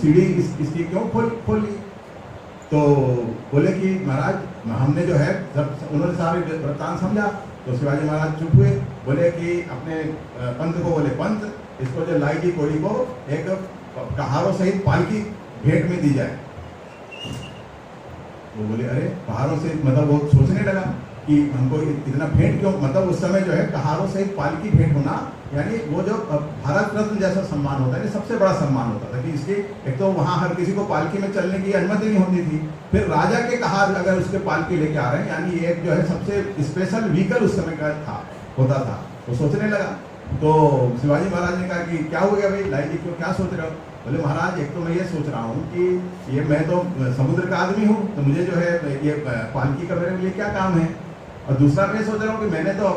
सीढ़ी इसकी क्यों खोल ली। तो बोले कि महाराज हमने जो है जब उन्होंने सारे वृत्तांत समझा तो शिवाजी महाराज चुप हुए। बोले कि अपने पंत को, बोले पंत इसको जो लाइजी कोड़ी को एक कहारों सहित पालकी भेंट में दी जाए। वो बोले अरे कहारों से, मतलब वो सोचने लगा कि हमको इतना भेंट क्यों, मतलब उस समय जो है कहारों सहित पालकी भेंट होना यानी वो जो भारत रत्न जैसा सम्मान होता है, सबसे बड़ा सम्मान होता था कि इसके एक तो वहां हर किसी को पालकी में चलने की अनुमति नहीं होती थी। फिर राजा के कहार अगर उसके पालकी लेके आ रहे हैं, यानी ये एक जो है सबसे स्पेशल व्हीकल उस समय का होता था। वो सोचने लगा। तो शिवाजी महाराज ने कहा कि क्या हो गया भाई लाइजी को, क्या सोच रहे हो। बोले महाराज एक तो मैं ये सोच रहा हूँ कि ये मैं तो समुद्र का आदमी हूँ, तो मुझे जो है ये पालकी का मेरे लिए क्या काम है। और दूसरा मैं सोच रहा हूँ कि मैंने तो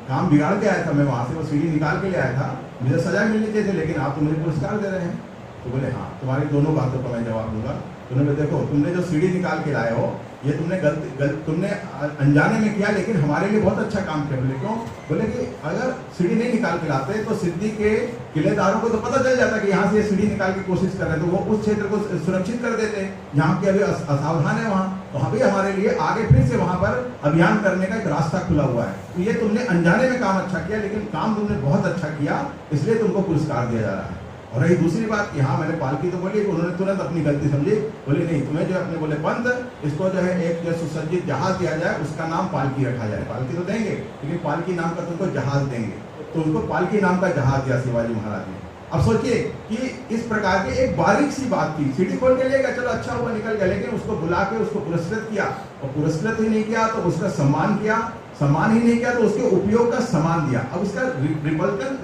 काम बिगाड़ के आया था, मैं वहां से वो सीढ़ी निकाल के ले आया था, मुझे सजा मिलनी चाहिए थी, लेकिन आप तो मुझे पुरस्कार दे रहे हैं। तो बोले हाँ तुम्हारी दोनों बातों का मैं जवाब दूंगा। तो उन्होंने देखो तुमने जो सीढ़ी निकाल के लाए हो ये तुमने अनजाने में किया, लेकिन हमारे लिए बहुत अच्छा काम किया। बोले क्यों। बोले कि अगर सीढ़ी नहीं निकाल के लाते तो सिद्धि के किलेदारों को तो पता चल जाता कि यहाँ से ये सीढ़ी निकाल की कोशिश कर रहे हैं, तो वो उस क्षेत्र को सुरक्षित कर देते। जहाँ के अभी असावधान है वहाँ, तो अभी हमारे लिए आगे फिर से वहाँ पर अभियान करने का एक रास्ता खुला हुआ है। तो ये तुमने अनजाने में काम अच्छा किया, लेकिन काम तुमने बहुत अच्छा किया, इसलिए तुमको पुरस्कार दिया जा रहा है। और रही दूसरी बात कि हाँ मैंने पालकी तो बोली, उन्होंने तुरंत अपनी गलती समझी। बोले नहीं तुम्हें जो अपने बोले पंत इसको जो है एक जो सुसज्जित जहाज दिया जाए, उसका नाम पालकी रखा जाए। पालकी तो देंगे लेकिन पालकी नाम का तुमको जहाज देंगे, तो उसको पालकी नाम का जहाज दिया शिवाजी महाराज ने। अब सोचिए कि इस प्रकार की एक बारीक सी बात थी, सीढ़ी खोल के ले गया, चलो अच्छा हुआ निकल गया, लेकिन उसको बुला के उसको पुरस्कृत किया, और पुरस्कृत ही नहीं किया तो उसका सम्मान किया। सम्मान ही नहीं किया तो उसके उपयोग का सम्मान दिया। अब उसका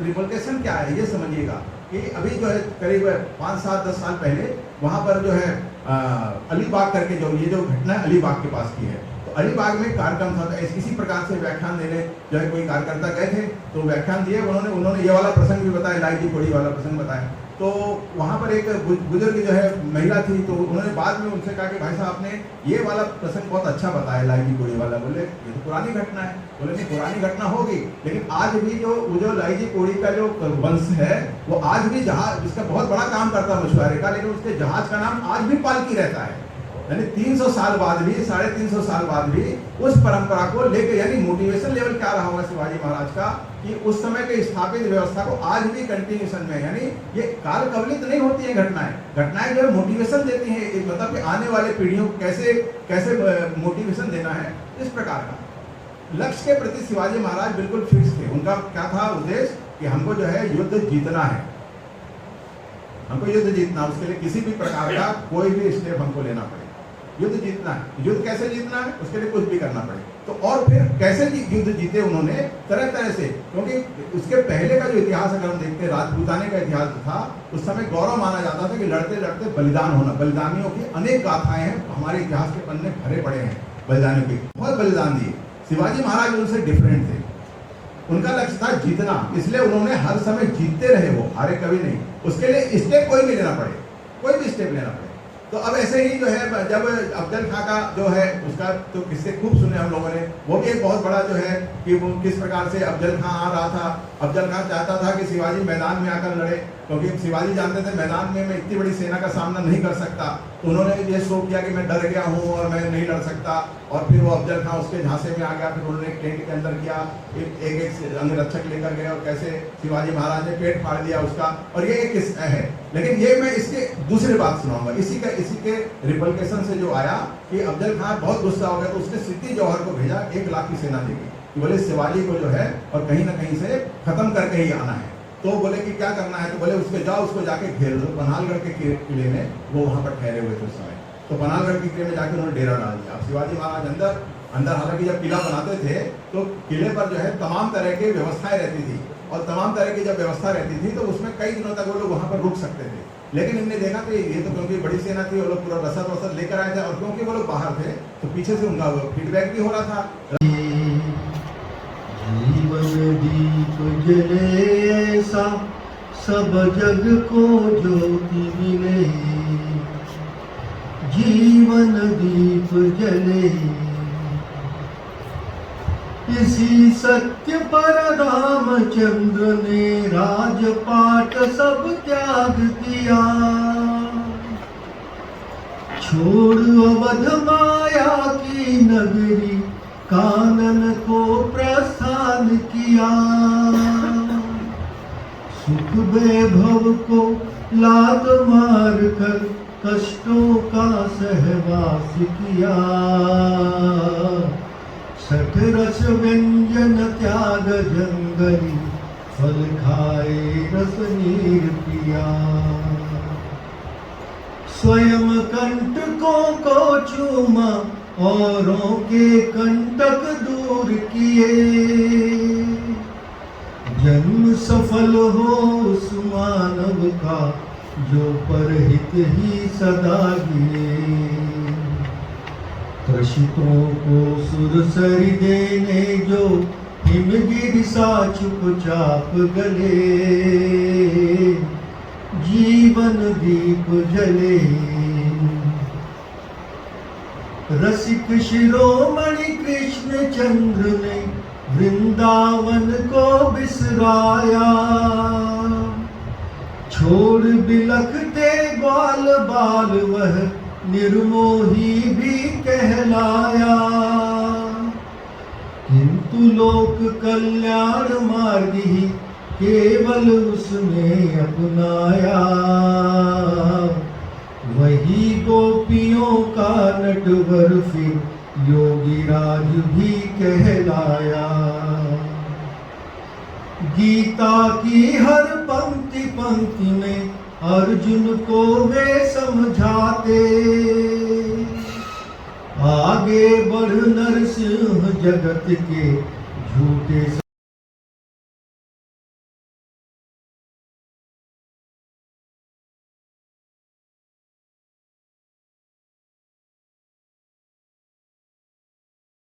रिपल्केशन क्या है ये समझिएगा कि अभी जो है करीब 5, 7, 10 साल पहले वहां पर जो है अलीबाग करके जो ये जो घटना है अलीबाग के पास की है, तो अलीबाग में कार्यक्रम था, इसी प्रकार से व्याख्यान देने जो है कोई कार्यकर्ता गए थे, तो व्याख्यान दिए उन्होंने ये वाला प्रसंग भी बताया, लाई जी कोड़ी वाला प्रसंग बताया। तो वहाँ पर एक बुजुर्ग जो है महिला थी, तो उन्होंने बाद में उनसे कहा कि भाई साहब आपने ये वाला प्रसंग बहुत अच्छा बताया, लाई जी कोड़ी वाला। बोले ये तो पुरानी घटना है। बोले नहीं पुरानी घटना होगी, लेकिन आज भी जो लाई जी कोड़ी का जो वंश है वो आज भी जहाज, जिसका बहुत बड़ा काम करता है मछुआरे का, लेकिन उसके जहाज का नाम आज भी पालकी रहता है। यानी 300 साल बाद भी, 350 साल बाद भी उस परंपरा को लेकर, यानी मोटिवेशन लेवल क्या रहा होगा शिवाजी महाराज का कि उस समय के स्थापित व्यवस्था को आज भी कंटिन्यूशन में, यानी ये काल कवलित नहीं होती है घटनाएं जो है मोटिवेशन देती हैं, मतलब कि आने वाले पीढ़ियों को कैसे मोटिवेशन देना है। इस प्रकार का लक्ष्य के प्रति शिवाजी महाराज बिल्कुल फिक्स थे। उनका क्या था उद्देश्य कि हमको जो है युद्ध जीतना है, हमको युद्ध जीतना, उसके लिए किसी भी प्रकार का कोई भी स्टेप हमको लेना पड़े, युद्ध जीतना है। युद्ध कैसे जीतना है उसके लिए कुछ भी करना पड़े। तो और फिर कैसे युद्ध जीते उन्होंने, तरह तरह से, क्योंकि उसके पहले का जो इतिहास अगर हम देखते हैं, राजपूताने का इतिहास था, उस समय गौरव माना जाता था कि लड़ते लड़ते बलिदान होना। बलिदानियों की अनेक गाथाएं हैं, हमारे इतिहास के पन्ने भरे पड़े हैं बलिदानियों के, बहुत बलिदान दिए। शिवाजी महाराज उनसे डिफरेंट थे, उनका लक्ष्य था जीतना, इसलिए उन्होंने हर समय जीतते रहे, वो हारे कभी नहीं। उसके लिए स्टेप कोई भी लेना पड़े, कोई भी स्टेप लेना पड़े। तो अब ऐसे ही जो है जब अफजल खां का जो है उसका तो किस्से खूब सुने हम लोगों ने, वो भी एक बहुत बड़ा जो है कि वो किस प्रकार से अफजल खां आ रहा था। अफजल खां चाहता था कि शिवाजी मैदान में आकर लड़े, क्योंकि शिवाजी जानते थे मैदान में मैं इतनी बड़ी सेना का सामना नहीं कर सकता। तो उन्होंने ये शो किया कि मैं डर गया हूँ और मैं नहीं लड़ सकता, और फिर वो अफजल खां उसके झांसे में आ गया। फिर उन्होंने टेंट के अंदर किया, एक अंगरक्षक लेकर गए और कैसे शिवाजी महाराज ने पेट फाड़ दिया उसका, और ये एक किस्सा है। लेकिन ये मैं इसके दूसरी बात सुनाऊंगा, इसी के रिपल्केशन से जो आया कि अफजल खां बहुत गुस्सा हो गया, तो उसने सिद्दी जौहर को भेजा 1 लाख की सेना देगी कि बोले शिवाजी को जो है और कहीं ना कहीं से खत्म करके ही आना है। तो बोले कि क्या करना है, तो बोले उसके जाओ, उसको जाके घेर लो। पन्हालगढ़ के किले में वो वहां पर ठहरे हुए थे उस समय, तो पन्हालगढ़ के किले में जाके उन्होंने डेरा डाल दिया। अब शिवाजी महाराज अंदर हालांकि जब किला बनाते थे तो किले पर जो है तमाम तरह की व्यवस्थाएं रहती थी, और तमाम तरह की जब व्यवस्था रहती थी तो उसमें कई दिनों तक वो लोग वहां पर रुक सकते थे। लेकिन इनने देखा तो ये तो क्योंकि बड़ी सेना थी, वो लोग पूरा रसद लेकर आए थे, और क्योंकि वो लोग बाहर थे तो पीछे से उनका फीडबैक भी हो रहा था। जीवन दीप जले ऐसा सब जग को ज्योति मिले, जीवन दीप जले इसी सत्य पर रामचंद्र ने राजपाट सब त्याग दिया, छोड़ अवध माया की नगरी कानन को प्रस्थान किया, सुख वैभव को लात मार कर कष्टों का सहवास किया, सठ रस व्यंजन त्याग जंगली फल खाए रस नीर पिया, स्वयं कंटकों को चूमा औरों के कंटक दूर किए, जन्म सफल हो उस मानव का जो परहित ही सदा गिए, त्रसितों को सुरसरी देने जो हिमगिरि सा चुपचाप गले, जीवन दीप जले, रसिक शिरोमणि कृष्ण चंद्र ने वृंदावन को बिसराया, छोड़ बिलखते ग्वाल बाल वह निर्मोही भी कहलाया, किंतु लोक कल्याण मार्ग ही केवल उसने अपनाया, वही गोपियों का नटवर फिर योगी राज भी कहलाया, गीता की हर पंक्ति पंक्ति में अर्जुन को वे समझाते, आगे बढ़ नरसिंह जगत के झूठे